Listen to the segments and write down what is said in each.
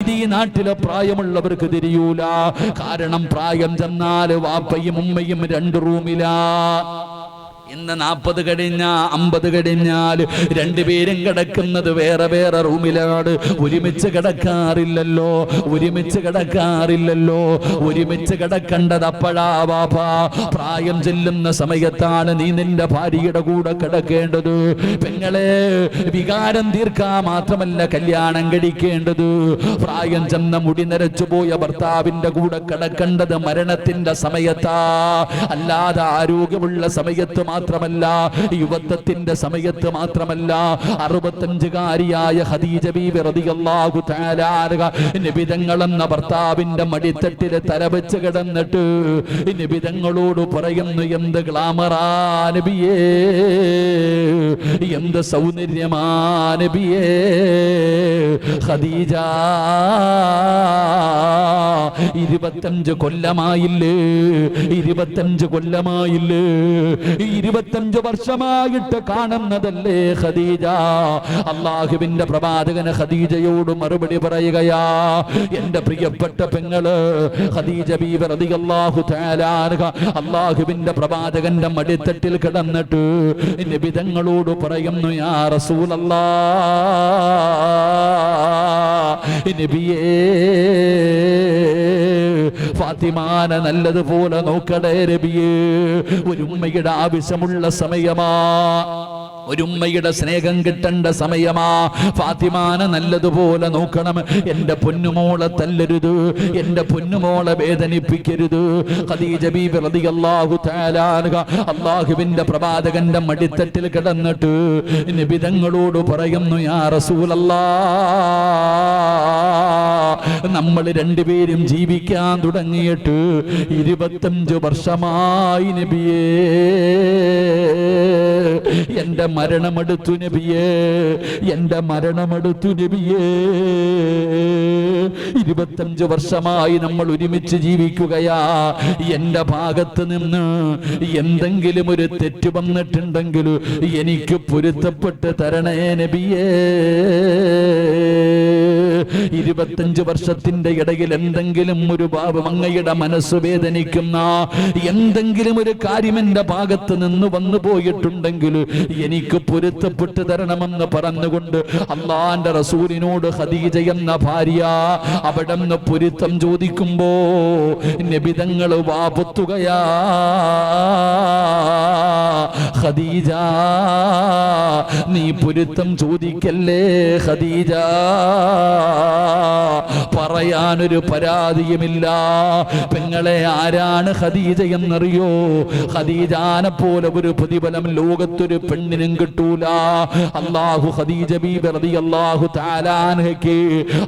ഇത് ഈ നാട്ടിലെ പ്രായമുള്ളവർക്ക് തിരിയൂല. കാരണം പ്രായം ചെന്നാൽ വാപ്പയും ഉമ്മയും 2 റൂമിലാ. ഇന്ന് 40 കഴിഞ്ഞ 50 കഴിഞ്ഞാൽ 2 പേരും കിടക്കുന്നത് വേറെ വേറെ റൂമിലാണ്. ഒരുമിച്ച് കിടക്കാറില്ലല്ലോ. ഒരുമിച്ച് കിടക്കേണ്ടത് അപ്പോഴാ വാപ്പാ. പ്രായം ചെല്ലുന്ന സമയത്താണ് നീ നിന്റെ ഭാര്യയുടെ കൂടെ കിടക്കേണ്ടത്. പെങ്ങളെ, വികാരം തീർക്കാൻ മാത്രമല്ല കല്യാണം കഴിക്കേണ്ടത്. പ്രായം ചെന്ന മുടി നരച്ചു പോയ ഭർത്താവിന്റെ കൂടെ കിടക്കേണ്ടത് മരണത്തിന്റെ സമയത്താ, അല്ലാതെ ആരോഗ്യമുള്ള സമയത്ത് മാത്രമല്ല, യുവത്വത്തിന്റെ സമയത്ത് മാത്രമല്ല. 65കാരിയായ ഖദീജ ബീവി റളിയല്ലാഹു തആല അൻഹ നബി തങ്ങളെന്ന ഭർത്താവിന്റെ മടിത്തട്ടിൽ തലവെച്ച് കിടന്നിട്ട് നബി തങ്ങളോട് പറയുന്നു, എന്ത് ഗ്ലാമറാ നബിയേ, എന്ത് സൗന്ദര്യമാ നബിയേ. ഖദീജ 25 കൊല്ലമായില്ലേ, 25 വർഷമായിട്ട് കാണുന്നതല്ലേ ഖദീജ. അല്ലാഹുവിന്റെ പ്രവാചകൻ ഖദീജയോട് മറുപടി പറയുകയാ, എന്റെ പ്രിയപ്പെട്ട പെങ്ങള് ഖദീജ ബീവി റളിയല്ലാഹു തആല അൻഹ അല്ലാഹുവിന്റെ പ്രവാചകന്റെ മടിത്തട്ടിൽ കിടന്നിട്ട് നബി തങ്ങളോട് പറയുന്നു, യാ റസൂലല്ലാഹ്, നബിയേ, ഫാത്തിമാനെ നല്ലതുപോലെ നോക്കടേ നബിയേ. ഒരു ഉമ്മയുടെ ആവശ്യമുള്ള സമയമാ, ഒരു ഉമ്മയുടെ സ്നേഹം കിട്ടേണ്ട സമയമാ. ഫാത്തിമാനെ നല്ലതുപോലെ നോക്കണം. എന്റെ പൊന്നുമോളെ തല്ലരുത്, എന്റെ പൊന്നുമോളെ വേദനിപ്പിക്കരുത്. ഖദീജ ബീവി റളിയല്ലാഹു തആല അൻഹ അല്ലാഹുവിന്റെ പ്രവാചകന്റെ മടിത്തട്ടിൽ കിടന്നിട്ട് നബി തങ്ങളോട് പറയുന്നു, യാ റസൂലല്ലാഹ്, നമ്മൾ 2 പേരും ജീവിക്കാൻ തുടങ്ങിയിട്ട് 25 വർഷമായി നബിയേ. എന്റെ മരണമെടുത്തു നബിയേ, എന്റെ മരണമെടുത്തു നബിയേ. 25 വർഷമായി നമ്മൾ ഒരുമിച്ച് ജീവിക്കുകയാ. എന്റെ ഭാഗത്ത് നിന്ന് എന്തെങ്കിലും ഒരു തെറ്റ് വന്നിട്ടുണ്ടെങ്കിൽ എനിക്ക് പൊരുത്തപ്പെട്ട് തരണേ നബിയേ. 25 വർഷത്തിന്റെ ഇടയിൽ എന്തെങ്കിലും ഒരു പാപം, അങ്ങയുടെ മനസ്സ് വേദനിക്കുന്ന എന്തെങ്കിലും ഒരു കാര്യം എന്റെ ഭാഗത്ത് നിന്ന് വന്നു പോയിട്ടുണ്ടെങ്കിൽ എനിക്ക് പൊരുത്തപ്പെട്ട് തരണമെന്ന് പറഞ്ഞുകൊണ്ട് അള്ളാന്റെ റസൂലിനോട് ഖദീജ എന്ന ഭാര്യ അവിടെ നിന്ന് പൊരുത്തം ചോദിക്കുമ്പോ നബി തങ്ങൾ വാപത്തുകയാ. ഖദീജ, നീ പൊരുത്തം ചോദിക്കല്ലേ ഖദീജ. പറയാനൊരു പരാതിയുമില്ല. പെങ്ങളെ, ആരാണ് ഖദീജ എന്നറിയോ? ഖദീജാനെ പോലെ ഒരു പ്രതിഫലം ലോകത്തൊരു പെണ്ണിനും കിട്ടൂല. അല്ലാഹു ഖദീജ ബീബി റളിയല്ലാഹു തആല അൻഹയ്ക്ക്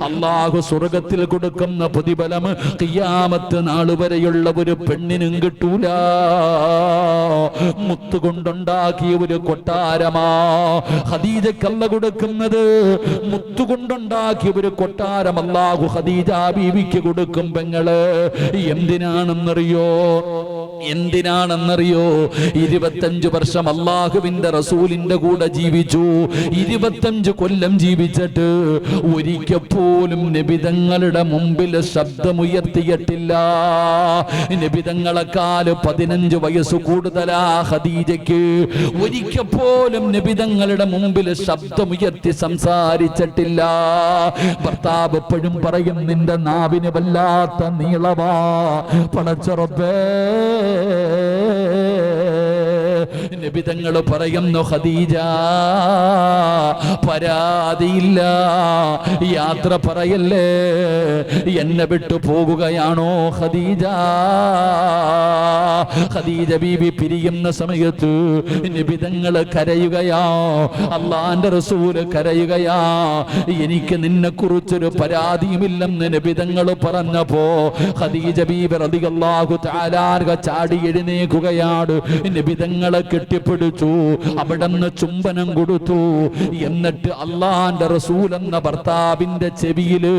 അല്ലാഹു സ്വർഗ്ഗത്തിൽ കൊടുക്കുന്ന പ്രതിഫലം ഖിയാമത്ത് നാൾ വരെയുള്ള ഒരു പെണ്ണിനും കിട്ടൂല. മുത്തുകൊണ്ടുണ്ടാക്കിയ ഒരു കൊട്ടാരമാ ഖദീജക്ക് അല്ലാഹു കൊടുക്കുന്നത്. മുത്തുകൊണ്ടുണ്ടാക്കിയ ഒരു കൊട്ടാരം അല്ലാഹു ഖദീജ ബീവിക്ക് കൊടുക്കും. പെങ്ങള്, എന്തിനാണെന്നറിയോ? 25 വർഷം അല്ലാഹുവിന്റെ റസൂലിന്റെ കൂടെ ജീവിച്ചു. 25 കൊല്ലം ജീവിച്ചിട്ട് ഒരിക്കൽ പോലും നബി തങ്ങളുടെ മുമ്പിൽ ശബ്ദമുയർത്തിയിട്ടില്ല. നബി തങ്ങളെക്കാൾ 15 വയസ്സ് കൂടുതലാ ഖദീജയ്ക്ക്. ഒരിക്കൽ പോലും നബി തങ്ങളുടെ മുമ്പിൽ ശബ്ദമുയർത്തി സംസാരിച്ചിട്ടില്ല. ഭർത്താവ് എപ്പോഴും പറയും, നിന്റെ നാവിന് വല്ലാത്ത നീളവാ. പടച്ച റബ്ബേ, നബി തങ്ങൾ പറയുന്നു, ഖദീജ, പരാതിയില്ല, യാത്ര പറയല്ലേ. എന്നെ വിട്ടു പോകുകയാണോ ഖദീജ? ഖദീജ ബീബി പിരിയുന്ന സമയത്ത് നബി തങ്ങൾ കരയുകയാ, അല്ലാഹുവിന്റെ റസൂല് കരയുകയാ. എനിക്ക് നിന്നെ കുറിച്ചൊരു പരാതിയുമില്ലെന്ന് നബി തങ്ങൾ പറഞ്ഞപ്പോ ഖദീജ ബീബി റളിയല്ലാഹു തആല അൻഹ ചാടി എഴുന്നേൽക്കുകയാണ്. നബി തങ്ങളെ കെട്ടിപ്പിടിച്ചു, അവിടുന്ന് ചുംബനം കൊടുത്തു. എന്നിട്ട് അല്ലാഹുവിന്റെ റസൂൽ എന്ന ഭർത്താവിന്റെ ചെവിയില്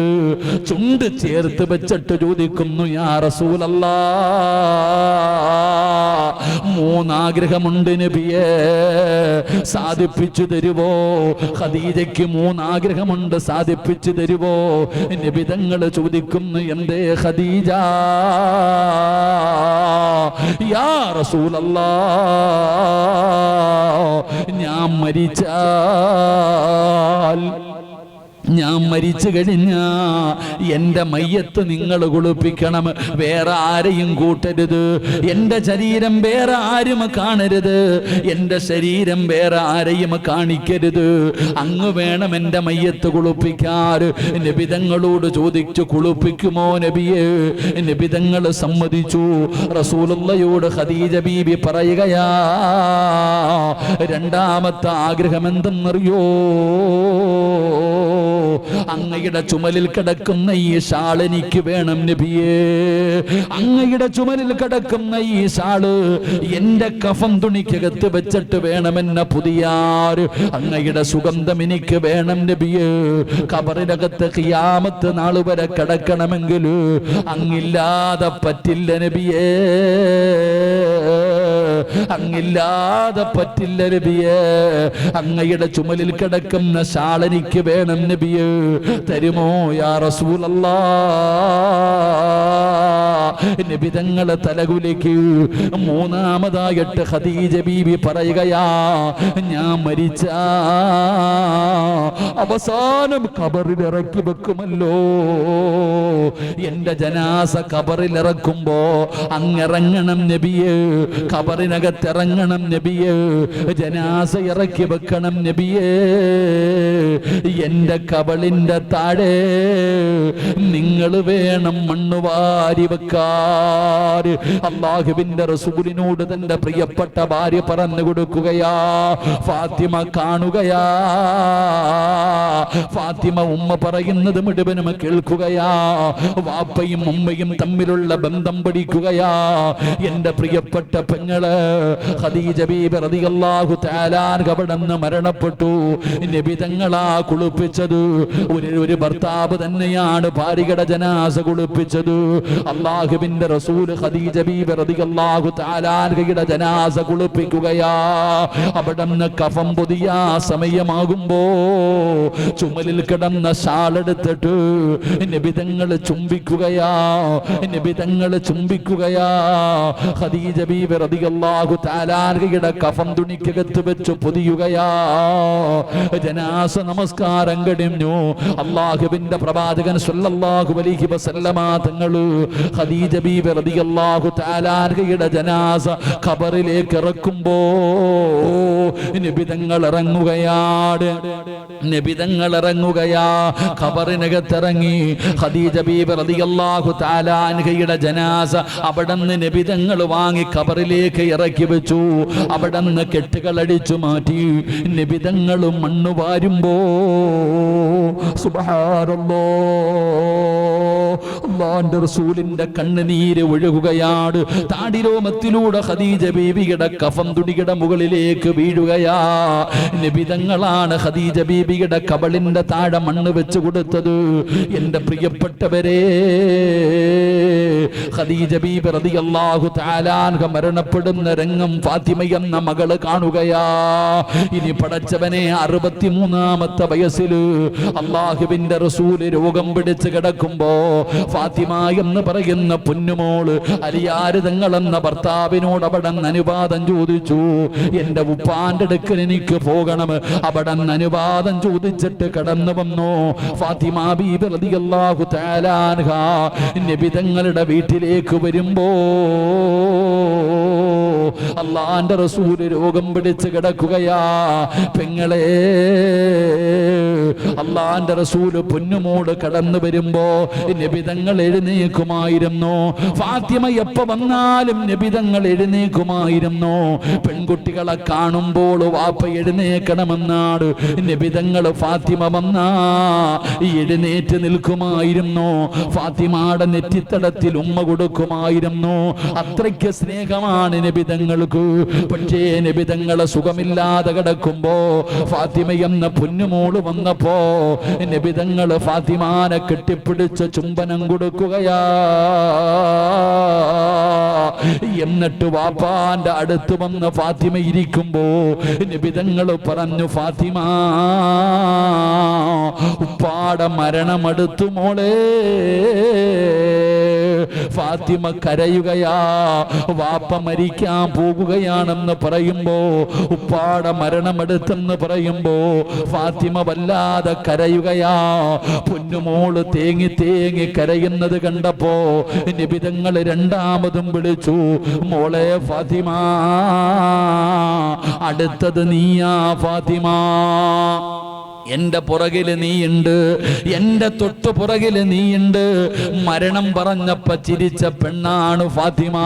ചുണ്ട് ചേർത്ത് വെച്ചിട്ട് ചോദിക്കുന്നു, യാ റസൂലല്ലാഹ്, മൂന്നാഗ്രഹമുണ്ട് നബിയെ, സാധിപ്പിച്ചു തരുവോ? ഖദീജയ്ക്ക് മൂന്നാഗ്രഹമുണ്ട്, സാധിപ്പിച്ചു തരുവോ? നബി തങ്ങൾ ചോദിക്കുന്നു, എന്തേ ഖദീജ? യാ റസൂലല്ലാഹ്, ഞാൻ മരിച്ചു കഴിഞ്ഞ എൻ്റെ മയ്യത്ത് നിങ്ങൾ കുളിപ്പിക്കണം, വേറെ ആരെയും കൂട്ടരുത്. എൻ്റെ ശരീരം വേറെ ആരും കാണരുത്, എൻ്റെ ശരീരം വേറെ ആരെയും കാണിക്കരുത്. അങ്ങ് വേണം എൻ്റെ മയ്യത്ത് കുളിപ്പിക്കാൻ. നബിതങ്ങളോട് ചോദിച്ചു, കുളിപ്പിക്കുമോ നബിയെ? നബിതങ്ങൾ സമ്മതിച്ചു. റസൂലുള്ളാഹിയോട് ഖദീജ ബീബി പറയുകയാ, രണ്ടാമത്തെ ആഗ്രഹം എന്തെന്നറിയോ? അങ്ങയുടെ ചുമലിൽ കിടക്കുന്ന ഈ ഷാൾ എനിക്ക് വേണം നബിയേ. അങ്ങയുടെ ചുമലിൽ കിടക്കുന്ന ഈ ഷാള് എന്റെ കഫൻ തുണിക്കകത്ത് വെച്ചിട്ട് വേണം എന്നെ പുതിയാർ. അങ്ങയുടെ സുഗന്ധം എനിക്ക് വേണം നബിയേ. ഖബറിനകത്ത് ഖിയാമത്ത് നാൾ വരെ കിടക്കണമെങ്കിൽ അങ്ങില്ലാതെ പറ്റില്ല നബിയേ, അങ്ങില്ലാതെ പറ്റില്ല നബിയേ. അങ്ങയുടെ ചുമലിൽ കിടക്കുന്ന ഷാൾ എനിക്ക് വേണം നബിയേ. തരുമോ യാ റസൂലല്ലാഹ്? നബി തങ്ങളെ തലകുലിക്ക്. മൂന്നാമതായിട്ട് ഖദീജ ബീബി പറയുകയാ, ഞാൻ മരിച്ച അവസാനം ഖബറിൽ ഇറക്കി വെക്കുമല്ലോ, എന്റെ ജനാസ ഖബറിൽ ഇറക്കുമ്പോ അങ്ങിറങ്ങണം നബിയേ, ഖബറിനകത്തിറങ്ങണം നബിയേ, ജനാസ ഇറക്കി വെക്കണം നബിയേ. എന്റെ കബളിന്റെ താഴെ നിങ്ങൾ വേണം മണ്ണ് വാരി വെക്കാൻ. അല്ലാഹുവിന്റെ റസൂലിനോട് തന്റെ പ്രിയപ്പെട്ട ഭാര്യ പറഞ്ഞു കൊടുക്കുകയാ. ഫാത്തിമ കാണുകയാ, ഫാത്തിമ ഉമ്മ പറയുന്നത് മുഴുവനും കേൾക്കുകയാ. വാപ്പയും ഉമ്മയും തമ്മിലുള്ള ബന്ധം പഠിക്കുകയാ. എന്റെ പ്രിയപ്പെട്ട പെങ്ങള് ഖദീജ ബീബി റളിയല്ലാഹു തആല അൻഹ മരണപ്പെട്ടു. നബി തങ്ങളാ കുളിപ്പിച്ചത്. ഒരു ഭർത്താവ് തന്നെയാണ് ഭാര്യയുടെ ജനാസ കുളിപ്പിച്ചത്. അല്ലാഹുവിന്റെ റസൂൽ ഖദീജ ബീബി റളിയല്ലാഹു തആല അൻഹയുടെ ജനാസ കുളിപ്പിക്കുകയാ. അവിടുന്ന് കഫൻ പൊതിയ സമയമാകുമ്പോ ചുമലിൽ കിടന്ന ഷാളെടുത്തിട്ട് നബി തങ്ങൾ ചുംബിക്കുകയാ, നബി തങ്ങൾ ചുംബിക്കുകയാ. ഖദീജ ബീബി റളിയല്ലാഹു തആല അൻഹയുടെ കഫൻ തുണിക്കകത്ത് വെച്ച് പൊതിയുകയാ. ജനാസ നമസ്കാരം കഴിഞ്ഞു. അല്ലാഹുവിന്റെ പ്രവാചകൻ സല്ലല്ലാഹു അലൈഹി വസല്ലമ തങ്ങൾ ഖദീജ ബീബി റളിയല്ലാഹു തആല അൻഹയുടെ ജനാസ ഖബറിലേക്ക് ഇറക്കുമ്പോ നബി തങ്ങൾ ഇറങ്ങുകയാണ്, നബി തങ്ങൾ ഇറങ്ങുകയാ. ഖബറിനകത്തിറങ്ങി ഖദീജ ബീബി റളിയല്ലാഹു തആല അൻഹയുടെ ജനാസ അവിടുന്ന് നബി തങ്ങൾ വാങ്ങി ഖബറിലേക്ക് ഇറക്കി വെച്ചു. അവിടുന്ന് കെട്ടുകൾ അടിച്ചു മാറ്റി. നബി തങ്ങൾ മണ്ണ് വാരുമ്പോ സുബ്ഹാനല്ലാഹ്, അല്ലാഹുവിന്റെ റസൂലിന്റെ കണ്ണുനീര് ഒഴുകുകയാണ്. താടിരോമത്തിലൂടെ ഖദീജ ബീബിയുടെ കഫൻ തുണിയുടെ മുകളിലേക്ക് വീഴുകയാ. നബി തങ്ങളാണ് ഖദീജ ബീബിയുടെ കബളിന്റെ താഴെ മണ്ണ് വെച്ച് കൊടുത്തത്. എന്റെ പ്രിയപ്പെട്ടവരെ, ഖദീജ ബീബി റളിയല്ലാഹു തആല അൻഹ മരണപ്പെടുന്ന രംഗം ഫാത്തിമ എന്ന മകള് കാണുകയാ. ഇനി പടച്ചവനെ, 63-ാമത്തെ വയസ്സിൽ അല്ലാഹുവിന്റെ റസൂല് രോഗം പിടിച്ച് കിടക്കുമ്പോ ഫാത്തിമ എന്ന് പറയുന്ന പൊന്നുമോള് അലിയാർ തങ്ങൾ എന്ന ഭർത്താവിനോട് അവിടെ അനുവാദം ചോദിച്ചു. എന്റെ ഉപ്പാന്റെ അടുക്കൽ എനിക്ക് പോകണം. അവിടെ അനുവാദം ചോദിച്ചിട്ട് കടന്നു വന്നു. ഫാത്തിമ ബീബി റളിയല്ലാഹു തആല അൻഹ നബി തങ്ങളുടെ വീട്ടിലേക്ക് വരുമ്പോ അല്ലാഹുവിന്റെ റസൂല് രോഗം പിടിച്ച് കിടക്കുകയാ. പെങ്ങളെ, അല്ലാഹുവിന്റെ റസൂല് പൊന്നുമോട് കടന്നു വരുമ്പോ നബി തങ്ങൾ എഴുന്നേക്കുമായിരുന്നു. ഫാത്തിമ എപ്പോ വന്നാലും നബി തങ്ങൾ എഴുന്നേക്കുമായിരുന്നു. പെൺകുട്ടികളെ കാണുമ്പോൾ വാപ്പ എഴുന്നേക്കണമെന്നാണ് നബി തങ്ങൾ. ഫാത്തിമ വന്നാ എഴുന്നേറ്റ് നിൽക്കുമായിരുന്നു. ഫാത്തിമയുടെ നെറ്റിത്തടത്തിൽ ഉമ്മ കൊടുക്കുമായിരുന്നു. അത്രയ്ക്ക് സ്നേഹമാണ് നബി തങ്ങൾക്ക്. പക്ഷേ നബി തങ്ങളെ സുഖമില്ലാതെ കിടക്കുമ്പോ ഫാത്തിമ എന്ന പൊന്നുമോള് വന്നപ്പോ നബി തങ്ങൾ ഫാത്തിമാനെ കെട്ടിപ്പിടിച്ച് ചുംബനം ചുംബനം കൊടുക്കുകയാ. എന്നിട്ട് വാപ്പാന്റെ അടുത്ത് വന്ന് ഫാത്തിമ ഇരിക്കുമ്പോ നിബിതങ്ങൾ പറഞ്ഞു, ഫാത്തിമ ഉപ്പാടെ മരണമെടുത്തു മോളെ. ഫാത്തിമ കരയുകയാ. വാപ്പ മരിക്കാൻ പോകുകയാണെന്ന് പറയുമ്പോ, ഉപ്പാടെ മരണമെടുത്തെന്ന് പറയുമ്പോ ഫാത്തിമ വല്ലാതെ കരയുകയാ. പൊന്നുമോള് തേങ്ങി തേങ്ങി കരയുന്നത് കണ്ടപ്പോ നിബിതങ്ങൾ രണ്ടാമതും വിളിച്ചു, മോളെ ഫാത്തിമ, അടുത്തത് നീയാ ഫാത്തിമ. എന്റെ പുറകില് നീയുണ്ട്, എന്റെ തൊട്ടു പുറകില് നീയുണ്ട്. മരണം പറഞ്ഞപ്പ ചിരിച്ച പെണ്ണാണ് ഫാത്തിമ.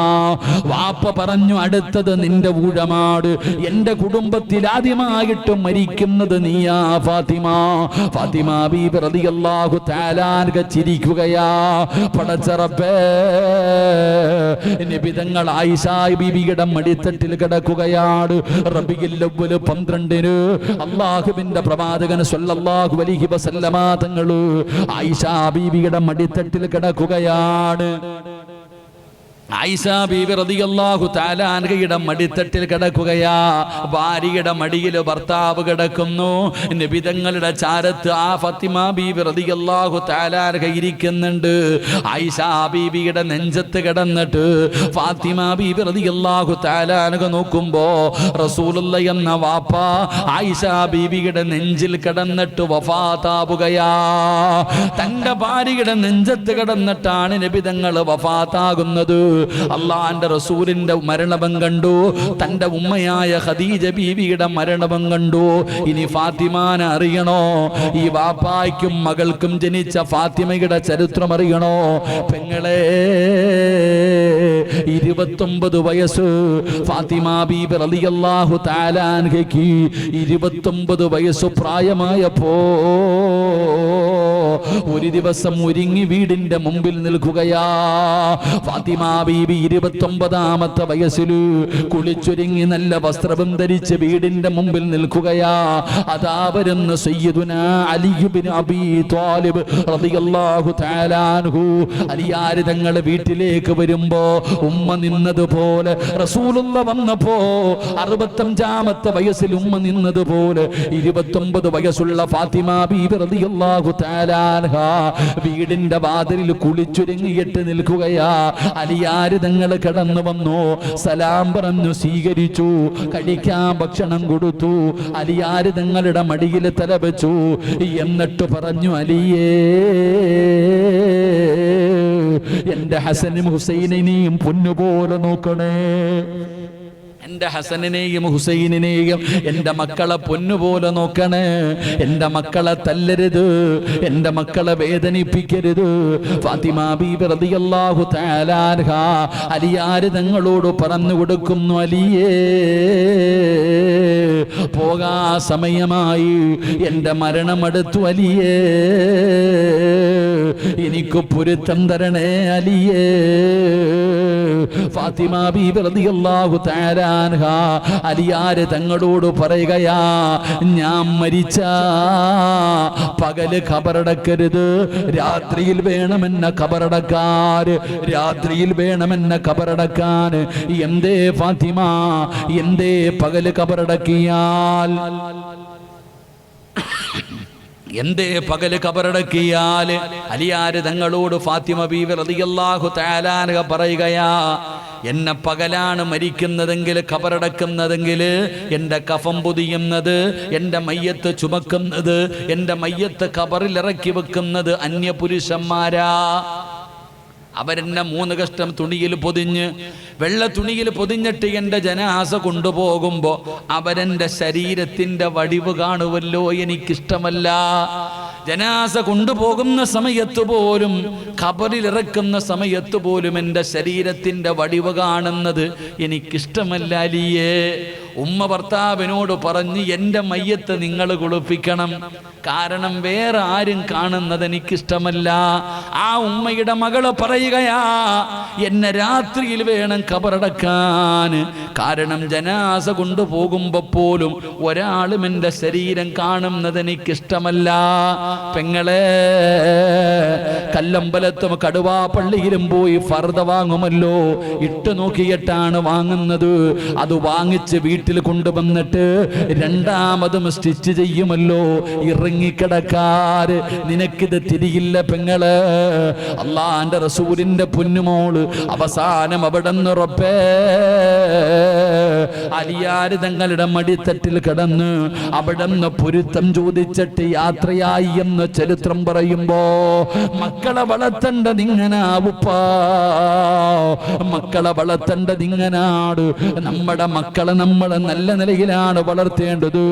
വാപ്പ പറഞ്ഞു, അടുത്തത് നിന്റെ ഊഴമാട്. എന്റെ കുടുംബത്തിൽ ആദ്യമായിട്ട് മരിക്കുന്നത് നീയാ ഫാത്തിമ. ഫാത്തിമ ബീബി റളിയല്ലാഹു തആല അൻഹ ചിരിക്കുകയാ. പടച്ചറപ്പേ, നിബിതങ്ങൾ ആയിഷ ബീബിയുടെ മടിത്തട്ടിൽ കിടക്കുകയാണ്. റബീഉൽ അവ്വൽ 12 അല്ലാഹുവിന്റെ പ്രവാചകൻ സല്ലല്ലാഹു അലൈഹി വസല്ലമ തങ്ങൾ ആയിഷ ബീബിയുടെ മടിത്തട്ടിൽ കിടക്കുകയാണ്. ആയിഷ ബീബി റളിയല്ലാഹു തആല അൻഹയുടെ മടിത്തട്ടിൽ കിടക്കുകയാ. ഭാര്യയുടെ മടിയിൽ ഭർത്താവ് കിടക്കുന്നു. നബിതങ്ങളുടെ ചാരത്ത് ആ ഫാത്തിമ ബീബി റളിയല്ലാഹു തആല അൻഹ ഇരിക്കുന്നുണ്ട്. ആയിഷ ബീബിയുടെ നെഞ്ചത്ത് കിടന്നിട്ട് ഫാത്തിമ ബീബി റളിയല്ലാഹു തആല അൻഹ നോക്കുമ്പോ റസൂലുള്ളാഹി എന്ന വാപ്പ ആയിഷ ബീബിയുടെ നെഞ്ചിൽ കിടന്നിട്ട് വഫാത്താവുകയാ. തന്റെ ഭാര്യയുടെ നെഞ്ചത്ത് കിടന്നിട്ടാണ് നബിതങ്ങൾ വഫാത്താകുന്നത്. അള്ളാന്റെ റസൂലിന്റെ മരണവും കണ്ടു, തന്റെ ഉമ്മയായ ഖദീജ ബീവിയുടെ മരണവും കണ്ടു. ഇനി ഫാത്തിമാനെ അറിയണോ? ഈ വാപ്പായ്ക്കും മകൾക്കും ജനിച്ച ഫാത്തിമയുടെ ചരിത്രം അറിയണോ? പെങ്ങളെ, 29 വയസ്സ് ഫാത്തിമ ബീബി റളിയല്ലാഹു തആല അൻഹയ്ക്ക് 29 വയസ്സ് പ്രായമായപ്പോ ഒരു ദിവസം ഒരുങ്ങി വീടിന്റെ മുമ്പിൽ നിൽക്കുകയാ. ഫാത്തിമ ബീബി 29ാമത്തെ വയസ്സിൽ കുളിച്ചൊരുങ്ങി നല്ല വസ്ത്രം ധരിച്ച് വീടിന്റെ മുമ്പിൽ നിൽക്കുകയാ. അതാ വരുന്ന സയ്യിദുനാ അലി ഇബ്നു അബീ ത്വാലിബ് റളിയല്ലാഹു തആല അൻഹു. അലിയാർ തങ്ങൾ വീട്ടിലേക്ക് വരുമ്പോ ഉമ്മ നിന്നതുപോലെ റസൂലുള്ളാഹി വന്നപ്പോ 65ാമത്തെ വയസ്സിൽ ഉമ്മ നിന്നതുപോലെ 29 വയസ്സുള്ള ഫാത്തിമ ബീബി റളിയല്ലാഹു തആല അൻഹ വീടിന്റെ വാതിലിൽ കുളിച്ചൊരുങ്ങിയിട്ട് നിൽക്കുകയാ. അലിയാര് തങ്ങൾ കടന്നു വന്നു, സലാം പറഞ്ഞു സ്വീകരിച്ചു, കഴിക്കാൻ ഭക്ഷണം കൊടുത്തു. അലിയാര് തങ്ങളുടെ മടിയിൽ തലവെച്ചു. എന്നിട്ട് പറഞ്ഞു, അലിയേ, എന്റെ ഹസനും ഹുസൈനിനെയും പൊന്നുപോലെ നോക്കണേ. എന്റെ ഹസനിനെയും ഹുസൈനിനെയും എന്റെ മക്കളെ പൊന്നുപോലെ നോക്കണേ. എന്റെ മക്കളെ തല്ലരുത്, എന്റെ മക്കളെ വേദനിപ്പിക്കരുത്. ഫാത്തിമ ബീബി റളിയല്ലാഹു തആല അൻഹ അലിയാര് തങ്ങളോട് പറഞ്ഞു കൊടുക്കുന്നു, അലിയേ, പോകാ സമയമായി, എന്റെ മരണമെടുത്തു അലിയേ, എനിക്ക് പൊരുത്തം തരണേ അലിയേ. ഫാത്തിമ ബീബി റളിയല്ലാഹു തആല അൻഹ അലിയാര് തങ്ങളോട് പറയുകയാ, ഞാൻ മരിച്ച പകല് ഖബറടക്കരുത്, രാത്രിയിൽ വേണമെന്ന ഖബറടക്കാൻ, രാത്രിയിൽ വേണമെന്ന ഖബറടക്കാൻ. എന്തേ ഫാത്തിമ, എന്തേ പകല് ഖബറടക്കിയാൽ, എന്തേ പകല് ഖബറടക്കിയാൽ? അലിയാര് തങ്ങളോട് ഫാത്തിമ ബീവി റളിയല്ലാഹു തആല അൻഹ പറയുകയാ, എന്നെ പകലാണ് മരിക്കുന്നതെങ്കിൽ, ഖബറടക്കുന്നതെങ്കിൽ, എൻ്റെ കഫം പൊതിയുന്നത്, എൻ്റെ മയ്യത്ത് ചുമക്കുന്നത്, എൻ്റെ മയ്യത്ത് ഖബറിൽ ഇറക്കി വെക്കുന്നത് അന്യപുരുഷന്മാരാ. അവരെന്നെ 3 കഷ്ടം തുണിയിൽ പൊതിഞ്ഞ്, വെള്ള തുണിയിൽ പൊതിഞ്ഞിട്ട് എൻ്റെ ജനാസ കൊണ്ടുപോകുമ്പോ അവരെൻ്റെ ശരീരത്തിൻ്റെ വടിവ് കാണുമല്ലോ, എനിക്കിഷ്ടമല്ല. ജനാസ കൊണ്ടുപോകുന്ന സമയത്ത് പോലും, ഖബറിൽ ഇറക്കുന്ന സമയത്ത് പോലും എൻ്റെ ശരീരത്തിൻ്റെ വടിവ് കാണുന്നത് എനിക്കിഷ്ടമല്ല അലിയേ. ഉമ്മ ഭർത്താവിനോട് പറഞ്ഞ് എൻ്റെ മയ്യത്ത് നിങ്ങൾ കുളിപ്പിക്കണം, കാരണം വേറെ ആരും കാണുന്നത് എനിക്കിഷ്ടമല്ല. ആ ഉമ്മയുടെ മകള് പറയുകയാ, എന്നെ രാത്രിയിൽ വേണം കബറടക്കാൻ, കാരണം ജനാസ കൊണ്ടുപോകുമ്പോ പോലും ഒരാളും എൻ്റെ ശരീരം കാണുന്നത് എനിക്കിഷ്ടമല്ല. പെങ്ങളെ, കല്ലമ്പലത്തും കടുവാപ്പള്ളിയിലും പോയി ഫർദ വാങ്ങുമല്ലോ, ഇട്ട് നോക്കിയിട്ടാണ് വാങ്ങുന്നത്. അത് വാങ്ങിച്ച് വീട്ടിൽ കൊണ്ടുവന്നിട്ട് രണ്ടാമതും സ്റ്റിച്ച് ചെയ്യുമല്ലോ. ഇറങ്ങിക്കിടക്കാര് നിനക്കിത് തിരിയില്ല പെങ്ങള്. അള്ളാന്റെ റസൂലിന്റെ പൊന്നുമോള് അവസാനം അവിടെ നിന്ന് റബ്ബേ അലിയാര് തങ്ങളുടെ മടിത്തട്ടിൽ കിടന്ന് അവിടെ നിന്ന് പൊരുത്തം ചോദിച്ചിട്ട് യാത്രയായി എന്ന് ചരിത്രം പറയുമ്പോ, മക്കളെ വളർത്തേണ്ടത് ഇങ്ങനാവുപ്പാ, മക്കളെ വളർത്തേണ്ടത് ഇങ്ങനാണ്. നമ്മുടെ മക്കളെ നമ്മൾ നല്ല നിലയിലാണ് വളർത്തേണ്ടത്.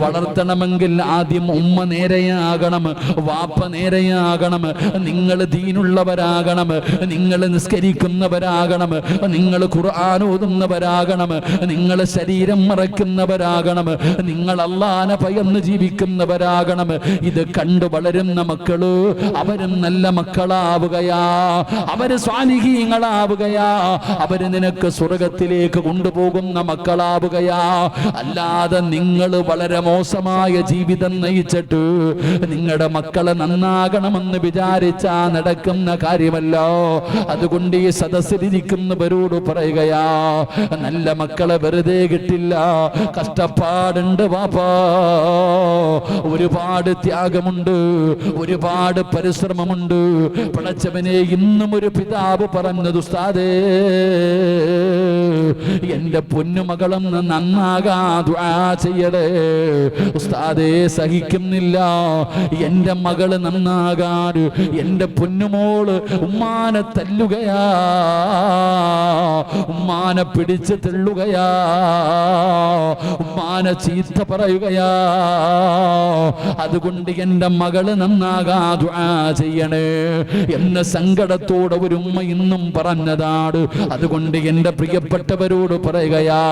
വളർത്തണമെങ്കിൽ ആദ്യം ഉമ്മ നേരെയാകണം, വാപ്പ നേരെയാകണം, നിങ്ങൾ ദീനുള്ളവരാകണം, നിങ്ങൾ നിസ്കരിക്കുന്നവരാകണം, നിങ്ങൾ ഖുർആൻ ഓതുന്നവരാകണം, നിങ്ങൾ ശരീരം മറക്കുന്നവരാകണം, നിങ്ങൾ അല്ലാഹനെ ഭയന്ന് ജീവിക്കുന്നവരാകണം. ഇത് കണ്ടു വളരുന്ന മക്കള് അവരും നല്ല മക്കളാവുകയാ, അവര് സ്വാലിഹീങ്ങളാവുകയാ, അവര് നിനക്ക് സ്വർഗത്തിലേക്ക് കൊണ്ടുപോകുന്ന മക്കളാവുകയാ. അല്ലാതെ നിങ്ങൾ വളരെ മോശമായ ജീവിതം നയിച്ചിട്ട് നിങ്ങളുടെ മക്കളെ നന്നാകണമെന്ന് വിചാരിച്ചാ നടക്കുന്ന കാര്യമല്ലോ. അതുകൊണ്ട് ഈ സദസ്സിലിരിക്കുന്നവരോട് പറയുകയാ, നല്ല മക്കളെ വെറുതെ കിട്ടില്ല, കഷ്ടപ്പാടുണ്ട് വാപ്പാ, ഒരുപാട് ത്യാഗമുണ്ട്, ഒരുപാട് പരിശ്രമമുണ്ട്. പടച്ചവനെ, ഇന്നും ഒരു പിതാവ് പറഞ്ഞത്, ഉസ്താദേ എന്റെ പൊന്നുമകളൊന്ന് നന്നാകാ ദുആ ചെയ്യടേ ഉസ്താദേ, സഹിക്കുന്നില്ല എന്റെ മകള് നന്നാകാൻ. എന്റെ പൊന്നുമോള് ഉമ്മാനെ തല്ലുകയാ, ഉമ്മാനെ പിടിച്ച് തള്ളുകയാ, ഉമ്മാനെ ചീത്ത പറയുകയാ. അതുകൊണ്ട് എന്റെ മകള് നന്നാകാ ദുആ ചെയ്യണേ എന്ന സങ്കടത്തോടെ ഒരു ഉമ്മ ഇന്നും പറഞ്ഞതാണ്. അതുകൊണ്ട് എന്റെ പ്രിയപ്പെട്ടവരോട് പറയുകയാ,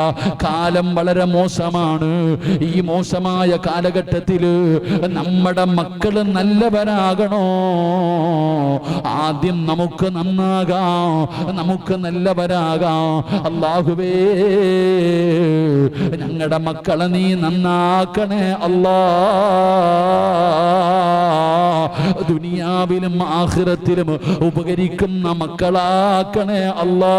കാലം വളരെ മോശമാണ്. ഈ മോശമായ കാലഘട്ടത്തില് നമ്മുടെ മക്കള് നല്ലവരാകണോ? ആദ്യം നമുക്ക് നന്നാകാം, നമുക്ക് നല്ലവരാകാം. അല്ലാഹുവേ, ഞങ്ങളുടെ മക്കളെ നീ നന്നാക്കണേ അല്ലാ, ദുനിയാവിലും ആഖിറത്തിലും ഉപകരിക്കുന്ന മക്കളാക്കണേ അല്ലാ.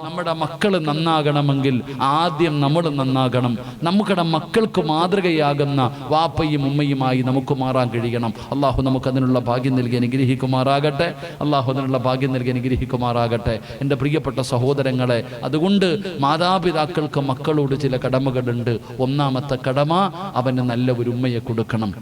നമ്മുടെ മക്കൾ നന്നാകണമെങ്കിൽ ആദ്യം നമ്മൾ നന്നാകണം. നമ്മുടെ മക്കൾക്ക് മാതൃകയാകുന്ന വാപ്പയും ഉമ്മയുമായി നമുക്ക് മാറാൻ കഴിയണം. അള്ളാഹു നമുക്ക് അതിനുള്ള ഭാഗ്യം നൽകി അനുഗ്രഹിക്കുമാറാകട്ടെ. അള്ളാഹു അതിനുള്ള ഭാഗ്യം നൽകി അനുഗ്രഹിക്കുമാറാകട്ടെ. എൻ്റെ പ്രിയപ്പെട്ട സഹോദരങ്ങളെ, അതുകൊണ്ട് മാതാപിതാക്കൾക്ക് മക്കളോട് ചില കടമകളുണ്ട്. ഒന്നാമത്തെ കടമ, അവന് നല്ല ഒരു ഉമ്മയെ കൊടുക്കണം,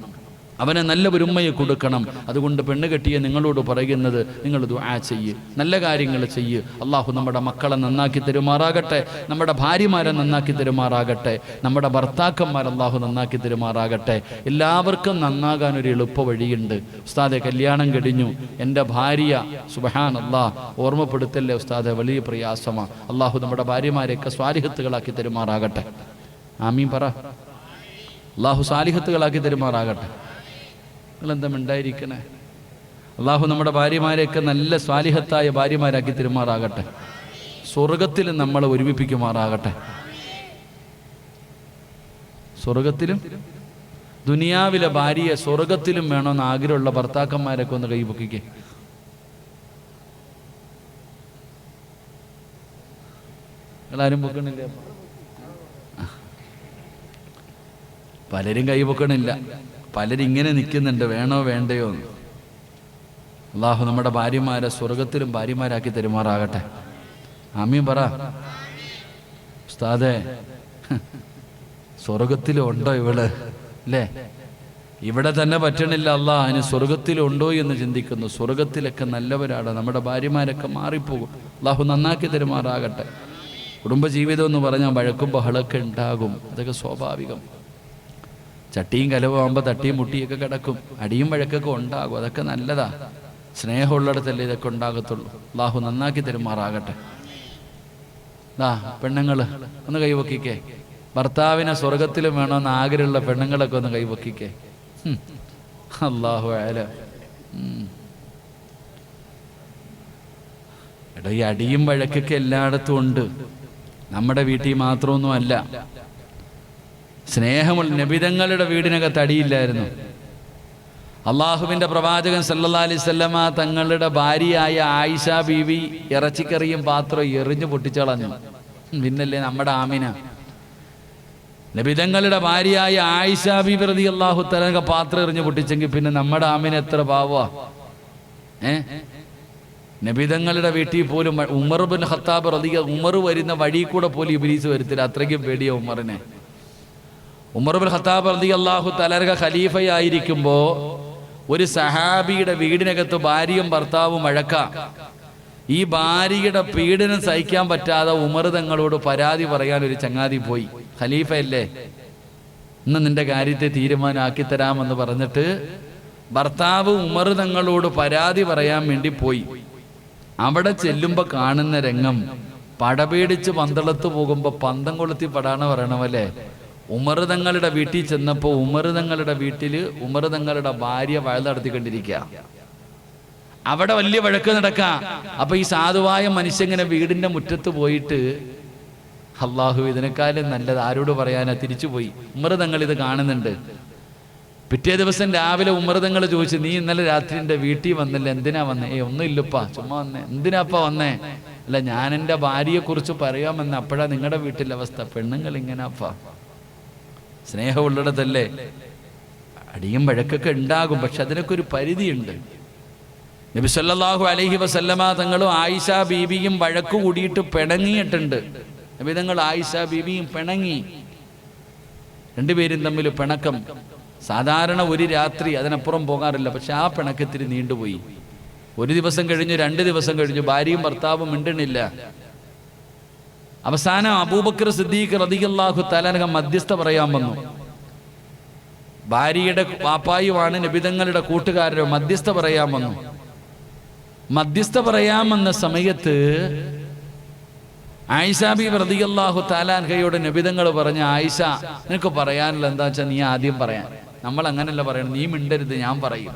അവനെ നല്ല ഒരു ഉമ്മയെ കൊടുക്കണം. അതുകൊണ്ട് പെണ്ണ് കെട്ടിയ നിങ്ങളോട് പറയുന്നത്, നിങ്ങൾ ദുആ ചെയ്യ്, നല്ല കാര്യങ്ങൾ ചെയ്യ്. അള്ളാഹു നമ്മുടെ മക്കളെ നന്നാക്കി തരുമാറാകട്ടെ, നമ്മുടെ ഭാര്യമാരെ നന്നാക്കി തരുമാറാകട്ടെ, നമ്മുടെ ഭർത്താക്കന്മാർ അള്ളാഹു നന്നാക്കി തരുമാറാകട്ടെ. എല്ലാവർക്കും നന്നാകാൻ ഒരു എളുപ്പ വഴിയുണ്ട്. ഉസ്താദെ, കല്യാണം കഴിഞ്ഞു, എൻ്റെ ഭാര്യ സുബ്ഹാനല്ലാഹ്, ഓർമ്മപ്പെടുത്തല്ലേ ഉസ്താദെ, വലിയ പ്രയാസമാണ്. അള്ളാഹു നമ്മുടെ ഭാര്യമാരെയൊക്കെ സ്വാലിഹത്തുകളാക്കി തരുമാറാകട്ടെ. ആമീൻ പറ. അള്ളാഹു സ്വാലിഹത്തുകളാക്കി തരുമാറാകട്ടെ. നിങ്ങളെന്താ ഉണ്ടായിരിക്കണേ? അള്ളാഹു നമ്മുടെ ഭാര്യമാരെയൊക്കെ നല്ല സ്വാലിഹത്തായ ഭാര്യമാരാക്കി തരുമാറാകട്ടെ. സ്വർഗത്തിൽ നമ്മളെ ഒരുമിപ്പിക്കുമാറാകട്ടെ. സ്വർഗത്തിലും ദുനിയാവിലെ ഭാര്യയെ സ്വർഗത്തിലും വേണമെന്ന് ആഗ്രഹമുള്ള ഭർത്താക്കന്മാരൊക്കെ ഒന്ന് കൈപൊക്കിക്കേ. നിങ്ങളാരും പൊക്കണില്ല? പലരും കൈപൊക്കണില്ല, പലരിങ്ങനെ നിൽക്കുന്നുണ്ട്, വേണോ വേണ്ടയോ എന്ന്. അള്ളാഹു നമ്മുടെ ഭാര്യമാരെ സ്വർഗത്തിലും ഭാര്യമാരാക്കി തരുമാറാകട്ടെ. ആമീൻ പറ. ഉസ്താദേ, സ്വർഗത്തിലും ഉണ്ടോ ഇവള്? അല്ലേ, ഇവിടെ തന്നെ പറ്റണില്ല. അള്ളാഹ് അതിന് സ്വർഗത്തിലുണ്ടോ എന്ന് ചിന്തിക്കുന്നു. സ്വർഗത്തിലൊക്കെ നല്ലവരാണ്, നമ്മുടെ ഭാര്യമാരൊക്കെ മാറിപ്പോകും. അള്ളാഹു നന്നാക്കി തരുമാറാകട്ടെ. കുടുംബജീവിതം എന്ന് പറഞ്ഞാൽ വഴക്കും ബഹളമൊക്കെ ഉണ്ടാകും, അതൊക്കെ സ്വാഭാവികം. ചട്ടിയും കലവുമാകുമ്പോൾ തട്ടിയും മുട്ടിയൊക്കെ കിടക്കും, അടിയും വഴക്കൊക്കെ ഉണ്ടാകും, അതൊക്കെ നല്ലതാ. സ്നേഹമുള്ളിടത്തല്ലേ ഇതൊക്കെ ഉണ്ടാകത്തുള്ളൂ. അള്ളാഹു നന്നാക്കി തരുമാറാകട്ടെ. പെണ്ണുങ്ങൾ ഒന്ന് കൈവക്കിക്കേ. ഭർത്താവിനെ സ്വർഗത്തിലും വേണമെന്ന് ആഗ്രഹമുള്ള പെണ്ണുങ്ങളൊക്കെ ഒന്ന് കൈവക്കിക്കേ. അല്ലാഹു അഅലം. എടാ, ഈ അടിയും വഴക്കൊക്കെ എല്ലായിടത്തും ഉണ്ട്, നമ്മുടെ വീട്ടിൽ മാത്രമൊന്നും അല്ല. സ്നേഹമുള്ള നബിതങ്ങളുടെ വീടിനകത്ത് അടിയില്ലായിരുന്നു. അള്ളാഹുവിന്റെ പ്രവാചകൻ സല്ലല്ലാഹു അലൈഹി വസല്ലമ തങ്ങളുടെ ഭാര്യയായ ആയിഷ ബീവി ഇറച്ചിക്കറിയും പാത്രം എറിഞ്ഞു പൊട്ടിച്ചളഞ്ഞു. പിന്നല്ലേ നമ്മുടെ ആമിന. നബിതങ്ങളുടെ ഭാര്യയായ ആയിഷ ബീവി റളിയല്ലാഹു തആല പാത്രം എറിഞ്ഞു പൊട്ടിച്ചെങ്കിൽ പിന്നെ നമ്മുടെ ആമിന എത്ര പാവാ. നബിതങ്ങളുടെ വീട്ടിൽ പോലും ഉമർ ബിൻ ഖത്താബ് ഉമർ വരുന്ന വഴി കൂടെ പോലും ഇബ്ലീസ് വരുത്തില്ല, അത്രയ്ക്കും പേടിയ ഉമറിനെ. ഉമർ ബിൻ ഖത്താബ് റളിയല്ലാഹു തആല ഖലീഫയായിരിക്കുമ്പോ ഒരു സഹാബിയുടെ വീടിനകത്ത് ഭാര്യയും ഭർത്താവും വഴക്കാം. ഈ ഭാര്യയുടെ പീഡനം സഹിക്കാൻ പറ്റാതെ ഉമർ തങ്ങളോട് പരാതി പറയാൻ ഒരു ചങ്ങാതി പോയി. ഖലീഫയല്ലേ, ഇന്ന് നിന്റെ കാര്യത്തെ തീരുമാനമാക്കി തരാമെന്ന് പറഞ്ഞിട്ട് ഭർത്താവ് ഉമർ തങ്ങളോട് പരാതി പറയാൻ വേണ്ടി പോയി. അവിടെ ചെല്ലുമ്പോ കാണുന്ന രംഗം, പടപേടിച്ച് പന്തളത്ത് പോകുമ്പോ പന്തം കൊളുത്തി പടാണ് പറയണമല്ലേ. ഉമർ തങ്ങളുടെ വീട്ടിൽ ചെന്നപ്പോ ഉമർ തങ്ങളുടെ വീട്ടില് ഉമർ തങ്ങളുടെ ഭാര്യ വഴ നടത്തിക്കൊണ്ടിരിക്കുക. അവിടെ വലിയ വഴക്ക് നടക്കാം. അപ്പൊ ഈ സാധുവായ മനുഷ്യങ്ങനെ വീടിന്റെ മുറ്റത്ത് പോയിട്ട്, അള്ളാഹു ഇതിനേക്കാളും നല്ലത് ആരോട് പറയാനാ, തിരിച്ചുപോയി. ഉമർ തങ്ങൾ ഇത് കാണുന്നുണ്ട്. പിറ്റേ ദിവസം രാവിലെ ഉമർ തങ്ങൾ ചോദിച്ചു, നീ ഇന്നലെ രാത്രി എൻ്റെ വീട്ടിൽ വന്നില്ല, എന്തിനാ വന്നേ? ഒന്നും ഇല്ലപ്പാ, ചുമ്മാ വന്നേ. എന്തിനാപ്പാ വന്നേ? അല്ല, ഞാൻ എൻ്റെ ഭാര്യയെ കുറിച്ച് പറയാമെന്ന്. അപ്പോഴാ നിങ്ങളുടെ വീട്ടിലെ അവസ്ഥ. പെണ്ണുങ്ങൾ ഇങ്ങനാപ്പാ. സ്നേഹമുള്ളിടത്തല്ലേ അടിയും വഴക്കൊക്കെ ഉണ്ടാകും, പക്ഷെ അതിനൊക്കെ ഒരു പരിധിയുണ്ട്. നബി സല്ലല്ലാഹു അലൈഹി വസല്ലമ തങ്ങളും ആയിഷ ബീബിയും വഴക്കു കൂടിയിട്ട് പിണങ്ങിയിട്ടുണ്ട്. നബി തങ്ങൾ ആയിഷ ബീബിയും പിണങ്ങി. രണ്ടുപേരും തമ്മിൽ പിണക്കം. സാധാരണ ഒരു രാത്രി, അതിനപ്പുറം പോകാറില്ല. പക്ഷെ ആ പിണക്കത്തിന് നീണ്ടുപോയി. ഒരു ദിവസം കഴിഞ്ഞു, 2 ദിവസം കഴിഞ്ഞു, ഭാര്യയും ഭർത്താവും മിണ്ടണില്ല. അവസാനം അബൂബക്കർ സിദ്ദീഖ് റളിയല്ലാഹു തആല മധ്യസ്ഥ പറയാൻ വന്നു. ഭാര്യയുടെ വാപ്പായുമാണ് നബിതങ്ങളുടെ കൂട്ടുകാരോ. മധ്യസ്ഥ പറയാൻ വന്നു. മധ്യസ്ഥ പറയാമെന്ന സമയത്ത് ആയിഷ ബീവി റളിയല്ലാഹു തആല അൻഹയോട് നബിതങ്ങൾ പറഞ്ഞു, ആയിഷ, നിനക്ക് പറയാനുള്ള എന്താ വെച്ചാൽ നീ ആദ്യം പറയാൻ. നമ്മൾ അങ്ങനല്ല പറയണം, നീ മിണ്ടരുത്, ഞാൻ പറയും.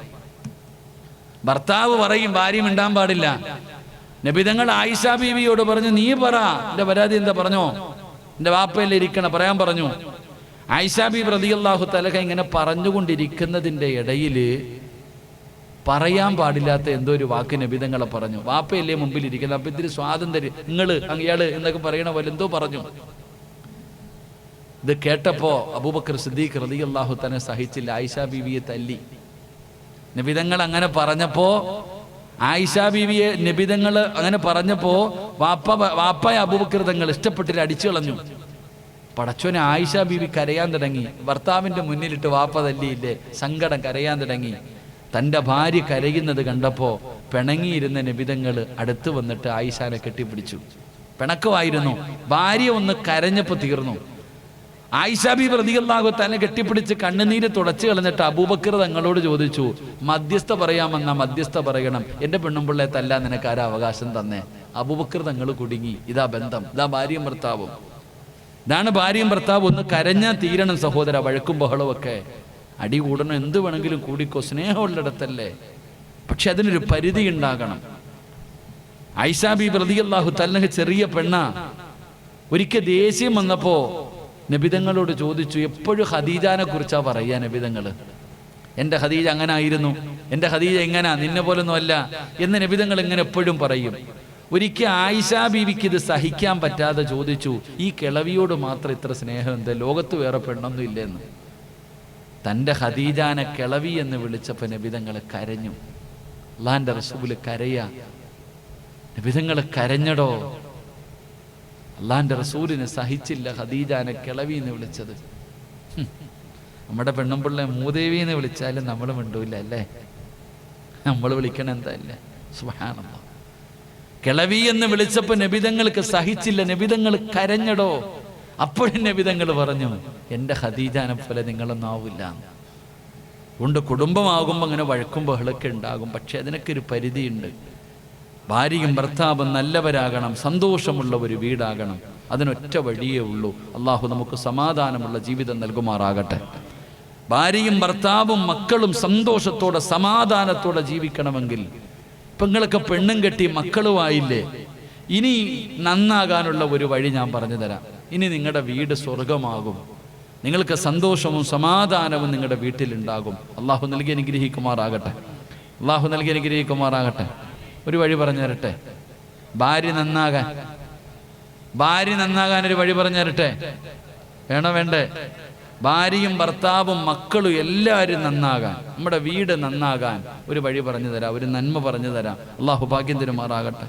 ഭർത്താവ് പറയും, ഭാര്യ മിണ്ടാൻ പാടില്ല. നബിതങ്ങൾ ആയിഷ ബീവിയോട് പറഞ്ഞു, നീ പറ, എന്റെ പരാതി എന്താ, പറഞ്ഞോ, എന്റെ വാപ്പയല്ലേ ഇരിക്കണം, പറയാൻ പറഞ്ഞു. ആയിഷ ബീവി റളിയല്ലാഹു തആല ഇങ്ങനെ പറഞ്ഞുകൊണ്ടിരിക്കുന്നതിന്റെ ഇടയില് പറയാൻ പാടില്ലാത്ത എന്തോ ഒരു വാക്ക് നബിതങ്ങളെ പറഞ്ഞു. വാപ്പയല്ലേ മുമ്പിൽ ഇരിക്കുന്നത്, അപ്പൊ ഇതിന് സ്വാതന്ത്ര്യം, നിങ്ങള് അങ്ങയാള് എന്നൊക്കെ പറയണ പോലെ എന്തോ പറഞ്ഞു. ഇത് കേട്ടപ്പോ അബൂബക്കർ സിദ്ദീഖ് റളിയല്ലാഹു തആല സഹിച്ചില്ല, ആയിഷ ബീവിയെ തല്ലി. നബിതങ്ങൾ അങ്ങനെ പറഞ്ഞപ്പോ, ആയിഷ ബീവിയെ നബിതങ്ങൾ അങ്ങനെ പറഞ്ഞപ്പോ വാപ്പായ അബൂബക്കർ തങ്ങൾ ഇഷ്ടപ്പെട്ടില്ല, അടിച്ചു കളഞ്ഞു. പടച്ചോനെ, ആയിഷ ബീവി കരയാൻ തുടങ്ങി. ഭർത്താവിന്റെ മുന്നിലിട്ട് വാപ്പ തല്ലിയില്ലേ, സങ്കടം, കരയാൻ തുടങ്ങി. തൻ്റെ ഭാര്യ കരയുന്നത് കണ്ടപ്പോ പിണങ്ങിയിരുന്ന നബിതങ്ങൾ അടുത്ത് വന്നിട്ട് ആയിഷാനെ കെട്ടിപ്പിടിച്ചു. പിണക്കമായിരുന്നു. ഭാര്യ ഒന്ന് കരഞ്ഞപ്പോ തീർന്നു. ആയിഷ ബീവി റളിയല്ലാഹു തആല കെട്ടിപ്പിടിച്ച് കണ്ണുനീര് തുടച്ചു കളഞ്ഞിട്ട് അബൂബക്കർ തങ്ങളോട് ചോദിച്ചു, മധ്യസ്ഥ പറയാമെന്ന മധ്യസ്ഥ പറയണം, എന്റെ പെണ്ണുമ്പിള്ളയെ തല്ലാൻ നിനക്ക് ആരാ അവകാശം തന്നെ? അബൂബക്കർ തങ്ങൾ കുടുങ്ങി. ഇതാ ബന്ധം, ഇതാ ഭാര്യയും ഭർത്താവും. ഇതാണ് ഭാര്യയും ഭർത്താവും. ഒന്ന് കരഞ്ഞാൽ തീരണം സഹോദര. വഴക്കും ബഹളവും ഒക്കെ, അടി കൂടണം, എന്ത് വേണമെങ്കിലും കൂടിക്കോ, സ്നേഹമുള്ളിടത്തല്ലേ. പക്ഷെ അതിനൊരു പരിധി ഉണ്ടാകണം. ആയിഷ ബീവി റളിയല്ലാഹു തആല ചെറിയ പെണ്ണ. ഒരിക്കൽ ദേഷ്യം വന്നപ്പോ നബിതങ്ങളോട് ചോദിച്ചു, എപ്പോഴും ഖദീജാനെ കുറിച്ചാ പറയാ നബിതങ്ങള്. എന്റെ ഖദീജ അങ്ങനെ ആയിരുന്നു, എന്റെ ഖദീജ എങ്ങനാ, നിന്നെ പോലൊന്നും അല്ല എന്ന് നബിതങ്ങൾ ഇങ്ങനെ എപ്പോഴും പറയും. ഒരിക്കൽ ആയിഷ ബീവിക്ക് ഇത് സഹിക്കാൻ പറ്റാതെ ചോദിച്ചു, ഈ കിളവിയോട് മാത്രം ഇത്ര സ്നേഹം എന്താ, ലോകത്ത് വേറെ പെണ്ണൊന്നും ഇല്ലെന്ന്. തൻ്റെ ഖദീജാനെ കിളവി എന്ന് വിളിച്ചപ്പോൾ നബിതങ്ങൾ കരഞ്ഞു. അല്ലാഹുവിന്റെ റസൂല് കരയാ. നബിതങ്ങൾ കരഞ്ഞടോ. അല്ലാഹുവിന്റെ റസൂലിനെ സഹിച്ചില്ല ഖദീജാനെ കിളവി എന്ന് വിളിച്ചത്. നമ്മുടെ പെണ്ണുമ്പിള്ളെ മൂദേവി എന്ന് വിളിച്ചാലും നമ്മൾ മിണ്ടൂല അല്ലേ, നമ്മൾ വിളിക്കണം എന്താ അല്ലേ. സുബ്ഹാനല്ലാഹ്. കിളവി എന്ന് വിളിച്ചപ്പോൾ നബിതങ്ങൾക്ക് സഹിച്ചില്ല, നബിതങ്ങൾ കരഞ്ഞടോ. അപ്പോഴും നബിതങ്ങൾ പറഞ്ഞു, എൻ്റെ ഖദീജാനെ പോലെ നിങ്ങളൊന്നും ആവില്ല. അതുകൊണ്ട് കുടുംബമാകുമ്പോൾ അങ്ങനെ വഴക്കും ബഹളമൊക്കെ ഉണ്ടാകും, പക്ഷെ അതിനൊക്കെ ഒരു പരിധിയുണ്ട്. ഭാര്യയും ഭർത്താവും നല്ലവരാകണം, സന്തോഷമുള്ള ഒരു വീടാകണം. അതിനൊറ്റ വഴിയേ ഉള്ളൂ. അള്ളാഹു നമുക്ക് സമാധാനമുള്ള ജീവിതം നൽകുമാറാകട്ടെ. ഭാര്യയും ഭർത്താവും മക്കളും സന്തോഷത്തോടെ സമാധാനത്തോടെ ജീവിക്കണമെങ്കിൽ, ഇപ്പം നിങ്ങളൊക്കെ പെണ്ണും കെട്ടി മക്കളുമായില്ലേ, ഇനി നന്നാകാനുള്ള ഒരു വഴി ഞാൻ പറഞ്ഞു തരാം. ഇനി നിങ്ങളുടെ വീട് സ്വർഗമാകും. നിങ്ങൾക്ക് സന്തോഷവും സമാധാനവും നിങ്ങളുടെ വീട്ടിലുണ്ടാകും. അള്ളാഹു നൽകി അനുഗ്രഹിക്കുമാറാകട്ടെ. അള്ളാഹു നൽകി അനുഗ്രഹിക്കുമാറാകട്ടെ. ഒരു വഴി പറഞ്ഞു തരട്ടെ. ഭാര്യ നന്നാകാൻ ഒരു വഴി പറഞ്ഞു തരട്ടെ. വേണ്ടേ? ഭാര്യയും ഭർത്താവും മക്കളും എല്ലാവരും നന്നാകാൻ, നമ്മുടെ വീട് നന്നാകാൻ ഒരു വഴി പറഞ്ഞു തരാം, ഒരു നന്മ പറഞ്ഞു തരാം. അള്ളാഹു ഭാഗ്യം തരുമാറാകട്ടെ.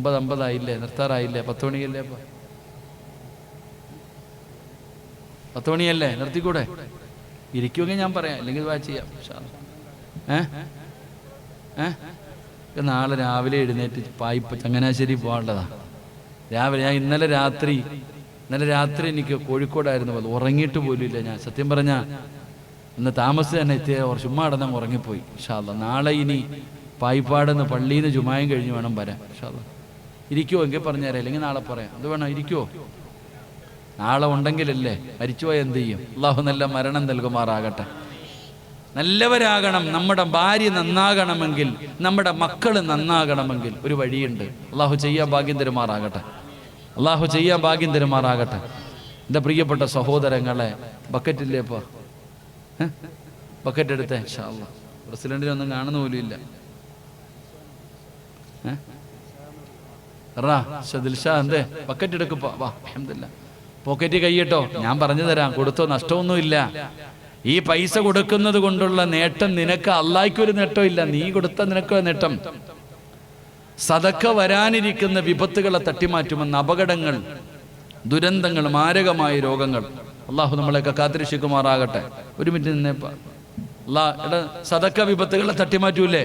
9:50 നിർത്താറായില്ലേ? 10 മണിയല്ലേ? 10 മണിയല്ലേ? നിർത്തിക്കൂടെ? ഇരിക്കുമെങ്കിൽ ഞാൻ പറയാം, അല്ലെങ്കിൽ ചെയ്യാം. നാളെ രാവിലെ എഴുന്നേറ്റ് ചങ്ങനാശ്ശേരി പോകാനുള്ളതാ. രാവിലെ ഞാൻ ഇന്നലെ രാത്രി എനിക്ക് കോഴിക്കോടായിരുന്നു, ഉറങ്ങിയിട്ട് പോലുമില്ല ഞാൻ. സത്യം പറഞ്ഞാൽ ഇന്ന് താമസിച്ച് തന്നെ എത്തിയ ചുമ്മാ അടന്ന് ഉറങ്ങിപ്പോയി. ഇൻഷാ അല്ലാഹ് നാളെ ഇനി പായിപ്പാടെന്ന് പള്ളിയിൽ നിന്ന് ജുമായും കഴിഞ്ഞ് വേണം വരാൻ. ഇൻഷാ അല്ലാഹ് ഇരിക്കുമോ എങ്കിൽ പറഞ്ഞുതരാം, അല്ലെങ്കിൽ നാളെ പറയാം. അത് വേണം, ഇരിക്കുമോ? നാളെ ഉണ്ടെങ്കിലല്ലേ. മരിച്ചുപോയ എന്ത് ചെയ്യും? അള്ളാഹു നല്ല മരണം നൽകുമാറാകട്ടെ. നല്ലവരാകണം. നമ്മുടെ ഭാര്യ നന്നാകണമെങ്കിൽ, നമ്മുടെ മക്കൾ നന്നാകണമെങ്കിൽ ഒരു വഴിയുണ്ട്. അള്ളാഹു ചെയ്യാൻ ഭാഗ്യം തരുമാറാകട്ടെ. അള്ളാഹു ചെയ്യാൻ ഭാഗ്യം തരുമാറാകട്ടെ. എൻ്റെ പ്രിയപ്പെട്ട സഹോദരങ്ങളെ, ബക്കറ്റില്ലേ? ഇപ്പോൾ ബക്കറ്റ് എടുത്തേ. ഇൻഷാ അല്ലാഹ് പ്രസിഡന്റിനൊന്നും കാണുന്ന പോലും ഇല്ല. എന്തേ ബക്കറ്റ് എടുക്കുമ്പോ വാ. അൽഹംദുലില്ലാ. പോക്കറ്റ് കൈയിട്ടോ. ഞാൻ പറഞ്ഞു തരാം, കൊടുത്തോ, നഷ്ടമൊന്നുമില്ല. ഈ പൈസ കൊടുക്കുന്നത് കൊണ്ടുള്ള നേട്ടം നിനക്ക്, അള്ളാഹ്ക്കൊരു നേട്ടമില്ല. നീ കൊടുത്ത നിനക്ക് നേട്ടം. സദക്ക വരാനിരിക്കുന്ന വിപത്തുകളെ തട്ടിമാറ്റുമെന്ന്, അപകടങ്ങൾ, ദുരന്തങ്ങൾ, മാരകമായ രോഗങ്ങൾ. അള്ളാഹു നമ്മളെയൊക്കെ കാത്തിരക്ഷിക്കുമാറാകട്ടെ. ഒരു മിനിറ്റ് നിന്നേപ്പാ. സദക്ക വിപത്തുകളെ തട്ടിമാറ്റൂല്ലേ?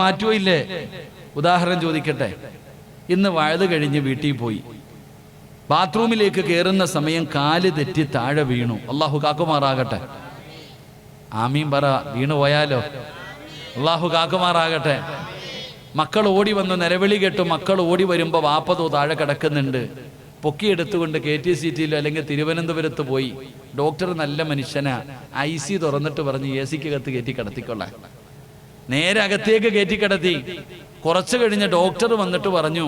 മാറ്റുവോ ഇല്ലേ? ഉദാഹരണം ചോദിക്കട്ടെ. ഇന്ന് വഴുത് കഴിഞ്ഞ് വീട്ടിൽ പോയി, ബാത്റൂമിലേക്ക് കയറുന്ന സമയം കാല് തെറ്റി താഴെ വീണു. അള്ളാഹു കാക്കുമാറാകട്ടെ. ആമീൻ പറ. വീണു പോയാലോ? അള്ളാഹു കാക്കുമാറാകട്ടെ. മക്കൾ ഓടി വന്ന് നിലവിളി കേട്ടു. മക്കൾ ഓടി വരുമ്പോൾ വാപ്പതോ താഴെ കിടക്കുന്നുണ്ട്. പൊക്കിയെടുത്തുകൊണ്ട് KTCTയിലോ അല്ലെങ്കിൽ തിരുവനന്തപുരത്ത് പോയി. ഡോക്ടർ നല്ല മനുഷ്യനാ, IC തുറന്നിട്ട് പറഞ്ഞ് AC-ക്കകത്ത് കയറ്റി കിടത്തിക്കൊള്ളാൻ. നേരെ അകത്തേക്ക് കയറ്റി കിടത്തി. കുറച്ച് കഴിഞ്ഞ് ഡോക്ടർ വന്നിട്ട് പറഞ്ഞു,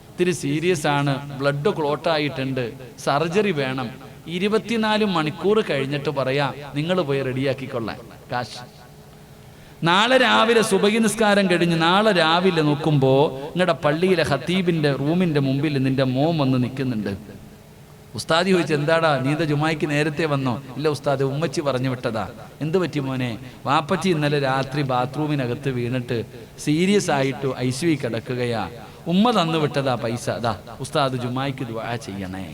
ഇത്തിരി സീരിയസ് ആണ്, ബ്ലഡ് ക്ലോട്ട് ആയിട്ടുണ്ട്, സർജറി വേണം. 24 മണിക്കൂർ കഴിഞ്ഞിട്ട് പറയാം, നിങ്ങൾ പോയി റെഡിയാക്കിക്കൊള്ളാൻ കാശ്. നാളെ രാവിലെ സുബഹി നിസ്കാരം കഴിഞ്ഞ് നാളെ രാവിലെ നോക്കുമ്പോൾ നിങ്ങളുടെ പള്ളിയിലെ ഖത്തീബിന്റെ റൂമിന്റെ മുമ്പിൽ നിന്റെ മോൻ വന്ന് നിൽക്കുന്നുണ്ട്. ഉസ്താദി ചോദിച്ചു, എന്താടാ നീന്ത ജുമായ്ക്ക് നേരത്തെ വന്നോ? ഇല്ല ഉസ്താദ്, ഉമ്മച്ചി പറഞ്ഞു വിട്ടതാ. എന്ത് പറ്റി മോനെ? വാപ്പച്ചി ഇന്നലെ രാത്രി ബാത്റൂമിനകത്ത് വീണിട്ട് സീരിയസ് ആയിട്ട് ICU കിടക്കുകയാ. ഉമ്മ തന്നു വിട്ടതാ പൈസ. അതാ ഉസ്താദ് ജുമായ്ക്ക് ദുആ ചെയ്യണേ.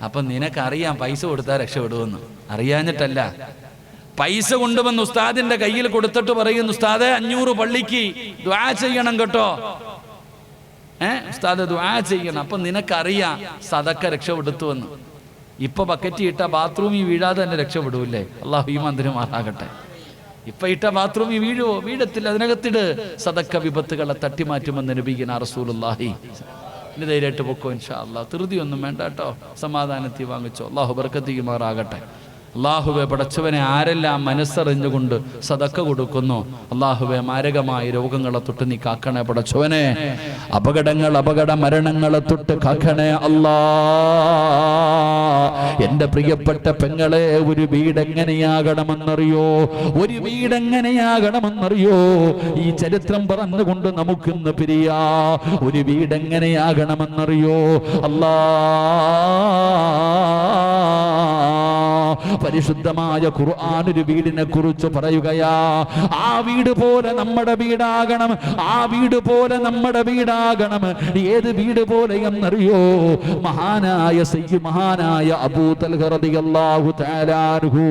അപ്പൊ നിനക്കറിയാം പൈസ കൊടുത്താൽ രക്ഷപ്പെടുമെന്ന്. അറിയാഞ്ഞിട്ടല്ല. പൈസ കൊണ്ടുവന്ന് ഉസ്താദിന്റെ കയ്യിൽ കൊടുത്തിട്ട് പറയുന്നു, ഉസ്താദെ 500 പള്ളിക്ക് ദുആ ചെയ്യണം കേട്ടോ. ഉസ്താദ് ദുആ ചെയ്യണം. അപ്പൊ നിനക്കറിയാം സദക്ക രക്ഷപ്പെടുത്തുവെന്ന്. ഇപ്പൊ ബക്കറ്റ് ഇട്ട ബാത്റൂമിൽ വീഴാതെ തന്നെ രക്ഷപ്പെടൂല്ലേ? അള്ളാഹു ഈ മന്ദിരമാറാകട്ടെ. ഇപ്പൊ ഇട്ട ബാത്റൂമിൽ വീഴുവോ? വീഴത്തില്ല. അതിനകത്തിട്. സദക്ക വിപത്തുകളെ തട്ടിമാറ്റുമെന്ന് നബിയുനാ റസൂലുള്ളാഹി. ഇനി ധൈര്യമായിട്ട് പൊക്കോ ഇൻഷാ അല്ലാഹ്. ധൃതിയൊന്നും വേണ്ട കേട്ടോ. സമാധാനത്തിൽ വാങ്ങിച്ചോ. അള്ളാഹു ബർക്കത്ത് ചെയ്യുമാറാകട്ടെ. അള്ളാഹുവെ പടച്ചവനെ, ആരെല്ലാം മനസ്സറിഞ്ഞുകൊണ്ട് സദക്ക കൊടുക്കുന്നു, അള്ളാഹുവെ മാരകമായ രോഗങ്ങളെ തൊട്ട് നീ കാക്കണേ പടച്ചവനെ. അപകട മരണങ്ങളെ തൊട്ട് കാക്കണേ അല്ലാ. എന്റെ പ്രിയപ്പെട്ട പെങ്ങളെ, ഒരു വീട് എങ്ങനെയാകണമെന്നറിയോ? ഒരു വീട് എങ്ങനെയാകണമെന്നറിയോ? ഈ ചരിത്രം പറഞ്ഞുകൊണ്ട് നമുക്കിന്ന് പിരിയാ. ഒരു വീട് എങ്ങനെയാകണമെന്നറിയോ? അല്ലാ, പരിശുദ്ധമായ ഖുർആൻ ഒരു വീടിനെ കുറിച്ച് പറയുകയാ. ആ വീട് പോലെ നമ്മുടെ വീടാകണം. ആ വീട് പോലെ നമ്മുടെ വീടാകണം. ഏത് വീട് പോലെ എന്നറിയോ? മഹാനായ അബൂ തൽഹ റളിയല്ലാഹു തആല അൻഹു,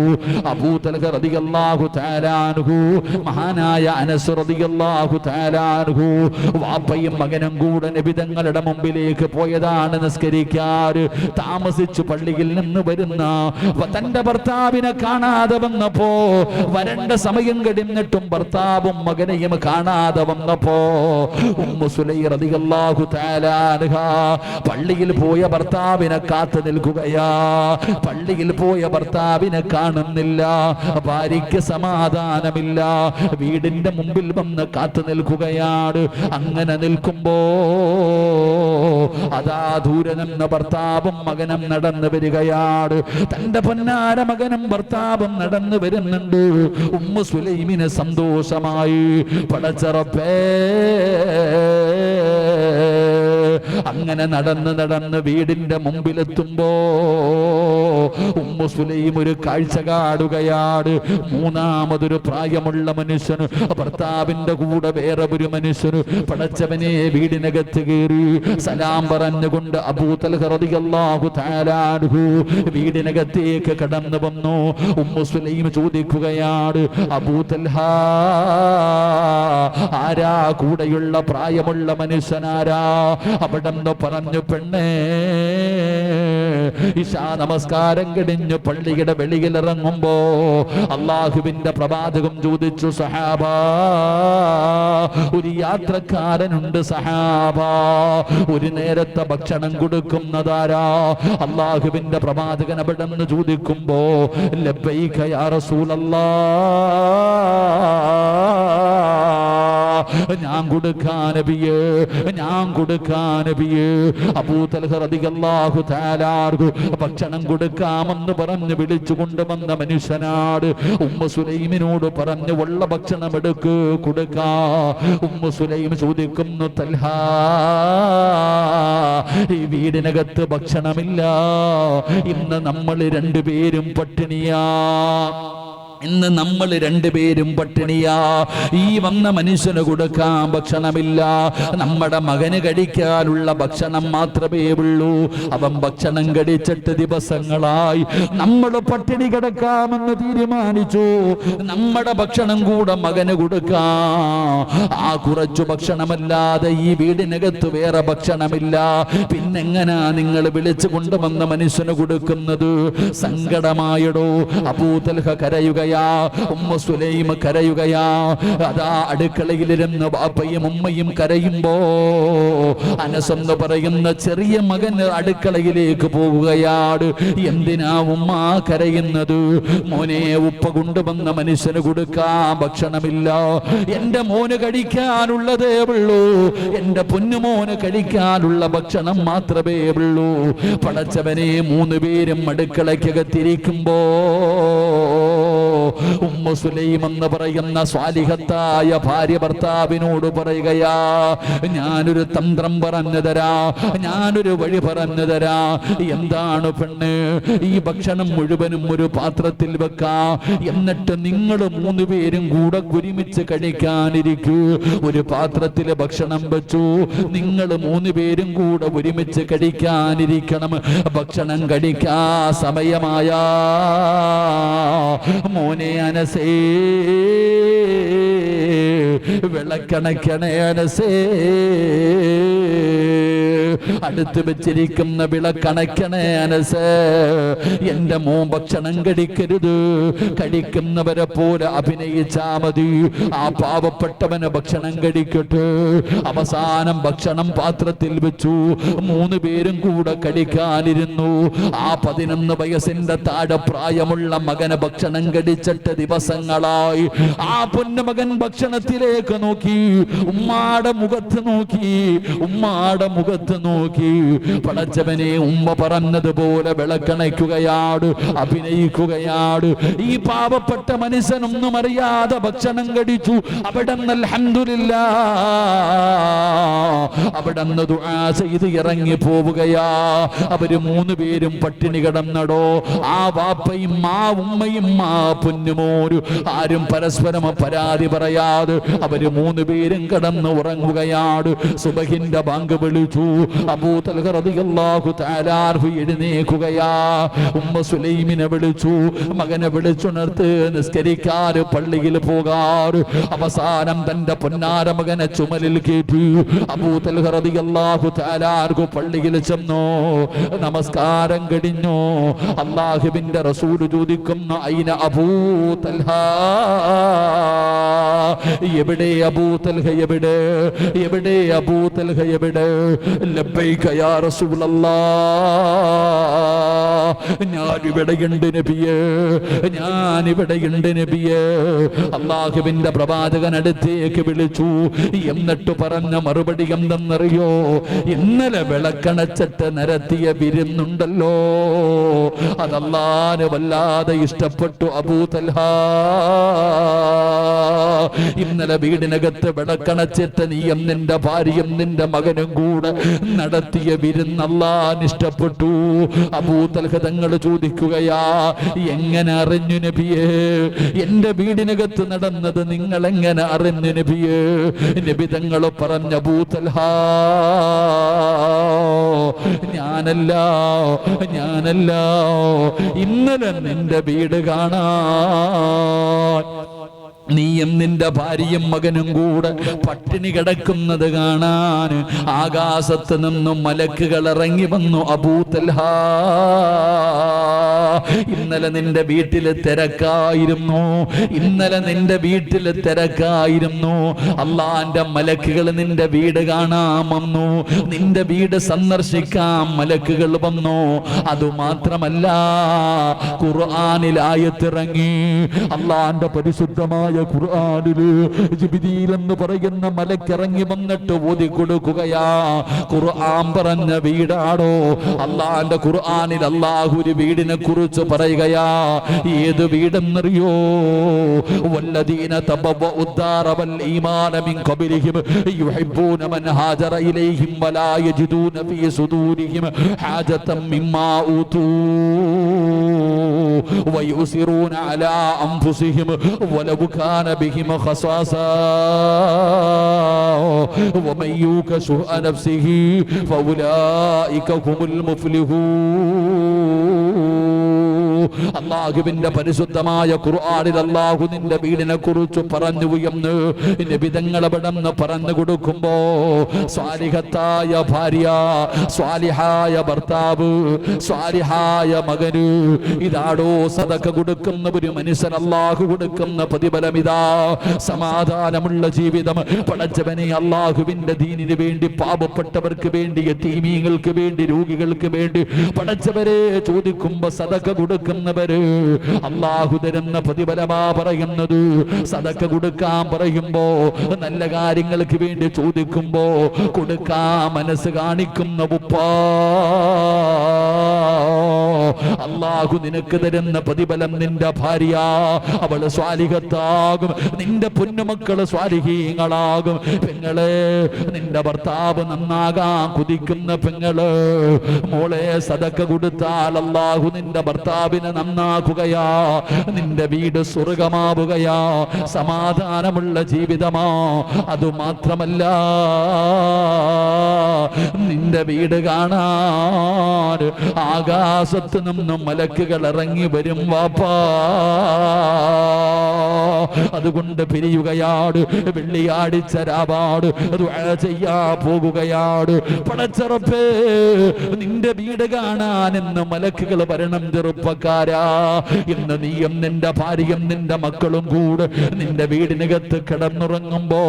മഹാനായ അനസ് റളിയല്ലാഹു തആല അൻഹു, വാപ്പയും മകനും കൂടെ നബി തങ്ങളുടെ മുമ്പിലേക്ക് പോയതാണ് നിസ്കരിക്കാൻ. താമസിച്ചു പള്ളിയിൽ നിന്ന് വരുന്ന തന്റെ തന്റെ ഭർത്താവിനെ കാണാതെ വന്നപ്പോ, വരണ്ട സമയം കഴിഞ്ഞിട്ടും ഭർത്താവും മകനെയും കാണാതെ വന്നപ്പോ ഉമ്മു സുലൈം റളിയല്ലാഹു തആല അൻഹ പള്ളിയിൽ പോയ ഭർത്താവിനെ കാത്തു നിൽക്കുകയാ. പള്ളിയിൽ പോയ ഭർത്താവിനെ കാണുന്നില്ല, ഭാര്യയ്ക്ക് സമാധാനമില്ല, വീടിന്റെ മുമ്പിൽ വന്ന് കാത്തു നിൽക്കുകയാണ്. അങ്ങനെ നിൽക്കുമ്പോ അതാ ദൂരെ നിന്ന് ഭർത്താവും മകനും നടന്നു വരികയാണ്. തന്റെ പൊന്നാര മകനും ഭർത്താവും നടന്നു വരുന്നുണ്ട്. ഉമ്മു സുലൈമിന് സന്തോഷമായി. പടച്ച റബ്ബേ, അങ്ങനെ നടന്ന് വീടിന്റെ മുമ്പിലെത്തുമ്പോ ഉമ്മു സുലൈം ഒരു കാഴ്ച കാണുകയാണ്. മൂന്നാമതൊരു പ്രായമുള്ള മനുഷ്യന്, ഭർത്താവിന്റെ കൂടെ വേറെ ഒരു മനുഷ്യന്, പടച്ചവനെ വീടിനകത്ത് കയറി സലാം പറഞ്ഞുകൊണ്ട് അബൂ തൽഹ റളിയല്ലാഹു തആല അൻഹു വീടിനകത്തേക്ക് കടന്നു വന്നു. ഉമ്മു സുലൈം ചോദിക്കുകയാണ്, അബൂ തൽഹ, ആരാ കൂടെയുള്ള പ്രായമുള്ള മനുഷ്യനാരാ? അവിടെന്ന് പറഞ്ഞു, പെണ്ണേ, ഇശാ നമസ്കാരം കഴിഞ്ഞ് പള്ളിയുടെ വെളിയിൽ ഇറങ്ങുമ്പോ അള്ളാഹുവിന്റെ പ്രവാചകം ചോദിച്ചു, സഹാബാ, ഒരു യാത്രക്കാരനുണ്ട് സഹാബാ, ഒരു നേരത്തെ ഭക്ഷണം കൊടുക്കുന്നതാരാ? അള്ളാഹുവിന്റെ പ്രവാചകൻ അവിടെന്ന് ചോദിക്കുമ്പോ, ലബ്ബൈക യാ റസൂലല്ലാഹ്, ഞാൻ കൊടുക്കാൻ നബിയേ, ഞാൻ കൊടുക്കാൻ നബിയേ. അബൂ തൽഹ റളിയല്ലാഹു തആല അൻഹു ഭക്ഷണം കൊടുക്കാമെന്ന് പറഞ്ഞ് വിളിച്ചു കൊണ്ടുവന്ന മനുഷ്യനാട്. ഉമ്മു സുലൈമിനോട് പറഞ്ഞു, ഉള്ള ഭക്ഷണം എടുക്ക്, കൊടുക്കാ. ഉമ്മു സുലൈം ചോദിക്കുന്നു, തൽഹ, ഈ വീടിനകത്ത് ഭക്ഷണമില്ല, ഇന്ന് നമ്മൾ രണ്ടുപേരും പട്ടിണിയാ, ഇന്ന് നമ്മൾ രണ്ടുപേരും പട്ടിണിയാ. ഈ വന്ന മനുഷ്യന് കൊടുക്കാൻ ഭക്ഷണമില്ല, നമ്മുടെ മകന് കഴിക്കാനുള്ള ഭക്ഷണം മാത്രമേ ഉള്ളൂ. അവൻ ഭക്ഷണം കഴിച്ചിട്ട് ദിവസങ്ങളായി. നമ്മൾ പട്ടിണി കിടക്കാമെന്ന് തീരുമാനിച്ചു. നമ്മുടെ ഭക്ഷണം കൂടെ മകന് കൊടുക്കാം. ആ കുറച്ചു ഭക്ഷണമല്ലാതെ ഈ വീടിനകത്ത് വേറെ ഭക്ഷണമില്ല. പിന്നെങ്ങനാ നിങ്ങൾ വിളിച്ചു കൊണ്ടുവന്ന മനുഷ്യന് കൊടുക്കുന്നത്? സങ്കടമായടോ. Abu Talha കരയുകയാ, Ummu Sulaim കരയുകയാ. അതാ അടുക്കളയിലിരുന്ന് ബാപ്പയും ഉമ്മയും കരയുമ്പോ അനസ് എന്ന് പറയുന്ന ചെറിയ മകൻ അടുക്കളയിലേക്ക് പോകുകയാണ്. എന്തിനാ ഉമ്മ കരയുന്നത്? മോനെ, ഉപ്പ കൊണ്ടുവന്ന മനുഷ്യന് കൊടുക്കാൻ ഭക്ഷണമില്ല, എന്റെ മോന് കഴിക്കാനുള്ളതേ ഉള്ളൂ, എന്റെ പൊന്നുമോന് കഴിക്കാനുള്ള ഭക്ഷണം മാത്രമേ ഉള്ളൂ. പടച്ചവനെ, 3 പേരും അടുക്കളയ്ക്കകത്തിരിക്കുമ്പോ ഉമ്മു സുലൈം എന്ന് പറയുന്ന സ്വാലിഹത്തായ ഭാര്യ ഭർത്താവിനോട് പറയുകയാ, ഞാനൊരു തന്ത്രം പറഞ്ഞു തരാ, ഞാനൊരു വഴി പറഞ്ഞു തരാ. എന്താണ് പെണ്ണ്? ഈ ഭക്ഷണം മുഴുവനും ഒരു പാത്രത്തിൽ വെക്കാ, എന്നിട്ട് നിങ്ങൾ 3 പേരും കൂടെ ഒരുമിച്ച് കഴിക്കാനിരിക്കൂ. ഒരു പാത്രത്തിൽ ഭക്ഷണം വെച്ചു, നിങ്ങൾ 3 പേരും കൂടെ ഒരുമിച്ച് കഴിക്കാനിരിക്കണം. ഭക്ഷണം കഴിക്കാ സമയമായാ, മോനെ അനസേ, വിളക്കണക്കണേ അനസേ, അടുത്ത് വെച്ചിരിക്കുന്ന വിളക്കണക്കണേ അനസേ. എന്റെ മോൻ ഭക്ഷണം കഴിക്കരുത്, കഴിക്കുന്നവരെ പോലെ അഭിനയിച്ചാ മതി. ആ പാവപ്പെട്ടവന് ഭക്ഷണം കഴിക്കട്ടെ. അവസാനം ഭക്ഷണം പാത്രത്തിൽ വെച്ചു, 3 പേരും കൂടെ കഴിക്കാനിരുന്നു. ആ 11 വയസ്സിന്റെ താഴെ പ്രായമുള്ള മകന് ഭക്ഷണം കഴിച്ചിട്ട് ദിവസങ്ങളായി. ആ പൊന്നുമകൻ ഭക്ഷണത്തിലേക്ക് നോക്കി, ഉമ്മാടെ മുഖത്ത് നോക്കി, ഉമ്മാടെ മുഖത്ത് നോക്കി. പടച്ചവനെ, ഉമ്മ പറഞ്ഞതുപോലെ വിളക്കണയ്ക്കുകയാണ്, അഭിനയിക്കുകയാണ്. ഈ പാവപ്പെട്ട മനുഷ്യനൊന്നും അറിയാതെ ഭക്ഷണം കഴിച്ചു. അവിടെന്ന് അൽഹംദുലില്ലാഹ്, അവിടെന്ന് ദുആ ചെയ്ത് ഇറങ്ങി പോവുകയാ. അവര് 3 പേരും പട്ടിണി കിടന്നടോ. ആ വാപ്പയും ആ ഉമ്മയും ആ പൊന്നുമോരും ആരും പരസ്പരം പരാതി പറയാതെ അവര് 3 പേരും കടന്ന് ഉറങ്ങുകയാണ്. സുബഹിന്റെ ബാങ്ക് വിളിച്ചു. അബൂ തൽഹ റളിയല്ലാഹു തആല അൻഹു എഴുന്നേൽക്കുകയാ. ഉമ്മ സുലൈമിനെ വിളിച്ചു. മകനെ വിളിച്ചുണർത്ത് നിസ്കരിക്കാൻ പള്ളിയിൽ പോകാറ്. അവസാനം തന്റെ പൊന്നാര മകനെ ചുമലിൽ കയറ്റി അബൂ തൽഹ റളിയല്ലാഹു തആല അൻഹു പള്ളിയിൽ ചെന്നു. നമസ്കാരം കഴിഞ്ഞു. അല്ലാഹുവിന്റെ റസൂൽ ചോദിക്കുന്ന ഐന അബൂ തൽഹ, എവിടെ അബൂ തൽഹ, എവിടെ എവിടെ അബൂ തൽഹ എവിടെ? ലബ്ബൈക യാ റസൂലല്ലാഹ്, ഞാനിവിടെയുണ്ട് നബിയേ, ഞാനിവിടെയുണ്ട് നബിയേ. അല്ലാഹുവിന്റെ പ്രവാചകൻ അടുത്തേക്ക് വിളിച്ചു. എന്നിട്ട് പറഞ്ഞ മറുപടി എന്തെന്നറിയോ? ഇന്നലെ വിളക്കണച്ചിട്ട് നിരത്തിയ വിരുന്നുണ്ടല്ലോ, അതല്ലാഹുവിന് വല്ലാതെ ഇഷ്ടപ്പെട്ടു അബൂ തൽഹ. ഇന്നലെ വീടിനകത്ത് വിളക്കണച്ചിട്ട് നീയും നിന്റെ ഭാര്യയും നിന്റെ മകനും കൂടെ നടത്തിയ വിരുന്ന് അല്ലാഹുവിന് ഇഷ്ടപ്പെട്ടു. അബൂ തൽഹ തങ്ങൾ ചോദിക്കുകയാ, എങ്ങനെ അറിഞ്ഞു നബിയേ? എന്റെ വീടിനകത്ത് നടന്നത് നിങ്ങൾ എങ്ങനെ അറിഞ്ഞു നബിയേ? നബി തങ്ങൾ പറഞ്ഞ അബൂ തൽഹ, ഞാനല്ല ഇന്നലെ നിന്റെ വീട് കാണാൻ നീയും നിന്റെ ഭാര്യയും മകനും കൂടെ പട്ടിണി കിടക്കുന്നത് കാണാൻ ആകാശത്ത് നിന്നും മലക്കുകൾ ഇറങ്ങി വന്നു. അബൂ തൽഹ, ഇന്നലെ നിന്റെ വീട്ടിൽ തിരക്കായിരുന്നു, ഇന്നലെ നിന്റെ വീട്ടിൽ തിരക്കായിരുന്നു. അള്ളാന്റെ മലക്കുകൾ നിന്റെ വീട് കാണാൻ വന്നു, നിന്റെ വീട് സന്ദർശിക്കാൻ മലക്കുകൾ വന്നു. അതുമാത്രമല്ല, ഖുർആനിൽ ആയത്തിറങ്ങി. അള്ളാന്റെ പരിശുദ്ധമായ ഖുർആനില് ജിബ്രീൽ എന്ന് പറയുന്ന മലക്കിറങ്ങി വന്നിട്ട് ഓതി കൊടുക്കുകയാ. ഖുർആൻ പറഞ്ഞ വീടാണോ? അള്ളാന്റെ ഖുർആനിൽ അല്ലാഹു ഒരു വീടിനെ കുറിച്ച് പറയുകയാ. ഏത് വീടെന്നറിയോ? വല്ലദീന തബവ്വഉ الدار والإيمان من قبلهم يحبون من هاجر إليهم ولا يجدون في صدورهم حاجة مما أوتوا ويؤثرون على أنفسهم ولو كان بهم خصاصة ومن يوق شح نفسه فأولئك هم المفلحون. അല്ലാഹുവിന്റെ പരിശുദ്ധമായ ഖുർആനിൽ അല്ലാഹു നിന്റെ വീടിനെ കുറിച്ച് പറഞ്ഞു എന്ന് നബി തങ്ങൾ അവിടുന്ന് പറഞ്ഞു കൊടുക്കുമ്പോ, സ്വാലിഹത്തായ ഭാര്യ, സ്വാലിഹായ ഭർത്താവ്, സ്വാലിഹായ മകന്, ഇതാടോ സദഖ കൊടുക്കുന്ന ഒരു മനുഷ്യൻ അല്ലാഹു കൊടുക്കുന്ന പ്രതിഫലം. ഇതാ സമാധാനമുള്ള ജീവിതം. പടച്ചവനെ, അല്ലാഹുവിന്റെ ദീനിന് വേണ്ടി, പാവപ്പെട്ടവർക്ക് വേണ്ടി, യതീമീങ്ങൾക്ക് വേണ്ടി, രോഗികൾക്ക് വേണ്ടി പടച്ചവരെ ചോദിക്കുമ്പോ സദഖ കൊടുക്കുന്നവര് അല്ലാഹു തരുന്ന പ്രതിഫലമാ പറയുന്നത്. സദഖ കൊടുക്കാൻ പറയുമ്പോ, നല്ല കാര്യങ്ങൾക്ക് വേണ്ടി ചോദിക്കുമ്പോ കൊടുക്കാൻ മനസ്സ് കാണിക്കുന്ന ഉപ്പാ, അല്ലാഹു നിനക്ക് തരുന്ന പ്രതിഫലം. നിന്റെ ഭാര്യ അവള് സ്വാലിഹത്താകും, നിന്റെ പൊന്നുമക്കള് സ്വാലിഹീങ്ങളാകും. പെങ്ങളെ, നിന്റെ ഭർത്താവ് നന്നാകാൻ കുതിക്കുന്ന പെങ്ങള്, മോളെ സദഖ കൊടുത്താൽ അല്ലാഹു നിന്റെ ഭർത്താവിനെ നന്നാക്കുകയാ, നിന്റെ വീട് സ്വർഗമാവുകയാ, സമാധാനമുള്ള ജീവിതമാ. അതുമാത്രമല്ല, നിന്റെ വീട് കാണാൻ ആകാശത്ത് നിന്നും മലക്കുകൾ ഇറങ്ങി വരും വാപ്പാ. അതുകൊണ്ട് പിരിയുകയാണ്. വെള്ളിയാഴ്ച രാവാട് ദുആ ചെയ്യാ പോകുകയാണ്. പടച്ചറപ്പേ, നിന്റെ വീട് കാണാൻ എന്ന് മലക്കുകൾ വരണം. ചെറുപ്പക്കാരാ, ഇന്ന് നീയും നിന്റെ ഭാര്യയും നിന്റെ മക്കളും കൂടെ നിന്റെ വീടിനകത്ത് കിടന്നുറങ്ങുമ്പോ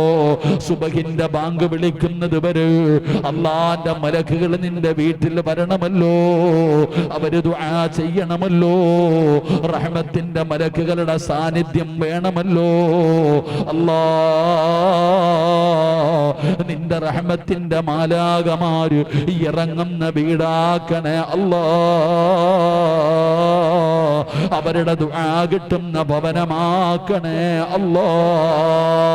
സുബഹിന്റെ ബാങ്ക് വിളിക്കുന്നത് വരെ അല്ലാഹുവിന്റെ മലക്കുകൾ നിന്റെ വീട്ടിൽ വരണമല്ലോ, അവര് ദുആ ചെയ്യണമല്ലോ, റഹ്മത്തിന്റെ മലക്കുകളുടെ സാന്നിധ്യം വേണമല്ലോ. അല്ലാഹ്, നിന്റെ റഹ്മത്തിന്റെ മാലാകമാര് ഇറങ്ങുന്ന വീടാക്കണേ അല്ലാഹ്, അവരുടെ ദുആ കിട്ടുന്ന ഭവനമാക്കണേ അല്ലാഹ്.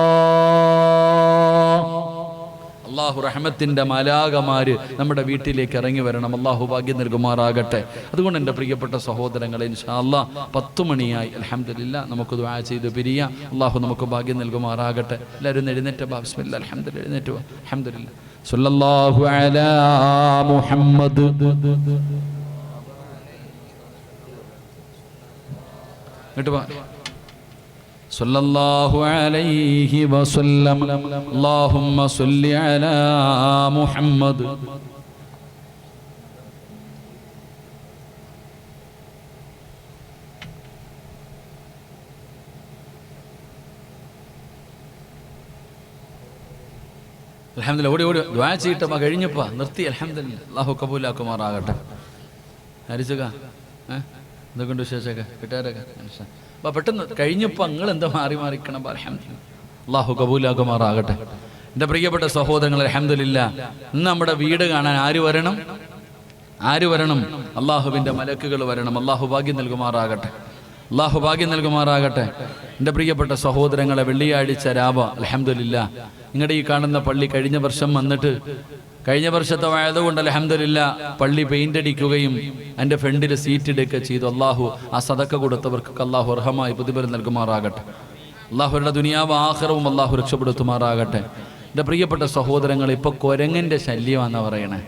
അള്ളാഹു റഹ്മത്തിൻ്റെ മാലാകമാര് നമ്മുടെ വീട്ടിലേക്ക് ഇറങ്ങി വരണം. അള്ളാഹു ഭാഗ്യം നൽകുമാറാകട്ടെ. അതുകൊണ്ട് എൻ്റെ പ്രിയപ്പെട്ട സഹോദരങ്ങളെ, ഇൻഷാ അല്ലാഹ് 10 മണിയായി. അൽഹംദുലില്ലാ, നമുക്ക് ദുആ ചെയ്ത് പിരിയാം. അള്ളാഹു നമുക്ക് ഭാഗ്യം നൽകുമാറാകട്ടെ. എല്ലാവരും എഴുന്നേറ്റ് ബിസ്മില്ലാ അൽഹംദുലില്ലാ എഴുന്നേറ്റ് അൽഹംദുലില്ലാ സ്വല്ലല്ലാഹു അലാ മുഹമ്മദ് ഇങ്ങോട്ട് വാ. സല്ലല്ലാഹു അലൈഹി വസല്ലം. അല്ലാഹുമ്മ സ്വല്ലി അലാ മുഹമ്മദ്. അൽഹംദുലില്ലാ, ഓടി ഓടി ദുആ ചെയ്തിട്ട് കഴിഞ്ഞപ്പാ നിർത്തി. അൽഹംദുലില്ലാ, അല്ലാഹു കബൂലാക്കുമാറാകട്ടെ. ഹരിസുക എന്തൊക്കെയുണ്ട് വിശേഷമൊക്കെ? കിട്ടാരൊക്കെ അപ്പോൾ പെട്ടെന്ന് കഴിഞ്ഞപ്പോൾ നിങ്ങൾ എന്താ മാറിക്കണം. അൽഹംദുലില്ലാ, അല്ലാഹു കബൂലാക്കുമാറാകട്ടെ. എൻ്റെ പ്രിയപ്പെട്ട സഹോദരങ്ങൾ, അൽഹംദുലില്ലാ, ഇന്ന് നമ്മുടെ വീട് കാണാൻ ആര് വരണം? അള്ളാഹുവിൻ്റെ മലക്കുകൾ വരണം. അള്ളാഹു ഭാഗ്യം നൽകുമാറാകട്ടെ. അള്ളാഹു ഭാഗ്യം നൽകുമാറാകട്ടെ. എൻ്റെ പ്രിയപ്പെട്ട സഹോദരങ്ങളെ, വെള്ളിയാഴ്ച രാവ അൽഹംദുലില്ലാ, നിങ്ങളുടെ ഈ കാണുന്ന പള്ളി കഴിഞ്ഞ വർഷം വന്നിട്ട് കഴിഞ്ഞ വർഷത്തെ ആയതുകൊണ്ട് അൽഹംദുലില്ലാ പള്ളി പെയിന്റ് അടിക്കുകയും എൻ്റെ ഫ്രണ്ടിൽ സീറ്റ് ഇടുകയൊക്കെ ചെയ്തു. അള്ളാഹു ആ സദക്ക കൊടുത്തവർക്ക് അള്ളാഹു അർഹമായി പ്രതിഫലം നൽകുമാറാകട്ടെ. അള്ളാഹുരുടെ ദുനിയാവ് ആഖിറവും അള്ളാഹു രക്ഷപ്പെടുത്തുമാറാകട്ടെ. എൻ്റെ പ്രിയപ്പെട്ട സഹോദരങ്ങൾ, ഇപ്പോൾ കുരങ്ങൻ്റെ ശല്യമാണെന്ന് പറയണേ.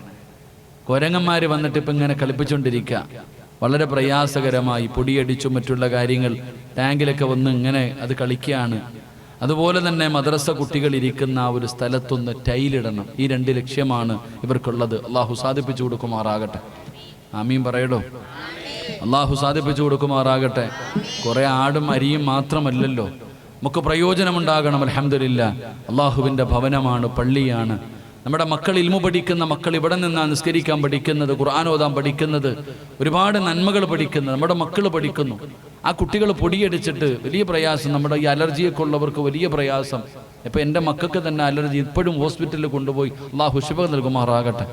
കുരങ്ങന്മാർ വന്നിട്ട് ഇപ്പം ഇങ്ങനെ കളിപ്പിച്ചുകൊണ്ടിരിക്കുക. വളരെ പ്രയാസകരമായി പൊടിയടിച്ചും മറ്റുള്ള കാര്യങ്ങൾ ടാങ്കിലൊക്കെ വന്ന് ഇങ്ങനെ അത് കളിക്കുകയാണ്. അതുപോലെ തന്നെ മദ്രസ കുട്ടികൾ ഇരിക്കുന്ന ആ ഒരു സ്ഥലത്തൊന്ന് ടൈലിടണം. ഈ 2 ലക്ഷ്യമാണ് ഇവർക്കുള്ളത്. അള്ളാഹു സാധിപ്പിച്ചു കൊടുക്കുമാറാകട്ടെ. ആമീൻ പറയടോ. അള്ളാഹു സാധിപ്പിച്ചു കൊടുക്കുമാറാകട്ടെ. കുറേ ആടും അരിയും മാത്രമല്ലല്ലോ, നമുക്ക് പ്രയോജനമുണ്ടാകണം. അൽഹംദുലില്ലാ, അള്ളാഹുവിൻ്റെ ഭവനമാണ്, പള്ളിയാണ്. നമ്മുടെ മക്കൾ ഇൽമു പഠിക്കുന്ന മക്കൾ ഇവിടെ നിന്നാണ് നിസ്കരിക്കാൻ പഠിക്കുന്നത്, ഖുർആൻ ഓതാൻ പഠിക്കുന്നത്, ഒരുപാട് നന്മകൾ പഠിക്കുന്നത്. നമ്മുടെ മക്കൾ പഠിക്കുന്നു. ആ കുട്ടികൾ പൊടിയടിച്ചിട്ട് വലിയ പ്രയാസം. നമ്മുടെ ഈ അലർജിയൊക്കെ ഉള്ളവർക്ക് വലിയ പ്രയാസം. ഇപ്പം എൻ്റെ മക്കൾക്ക് തന്നെ അലർജി. ഇപ്പോഴും ഹോസ്പിറ്റലിൽ കൊണ്ടുപോയി. അള്ളാഹു ശിഫ നൽകുമാറാകട്ടെ.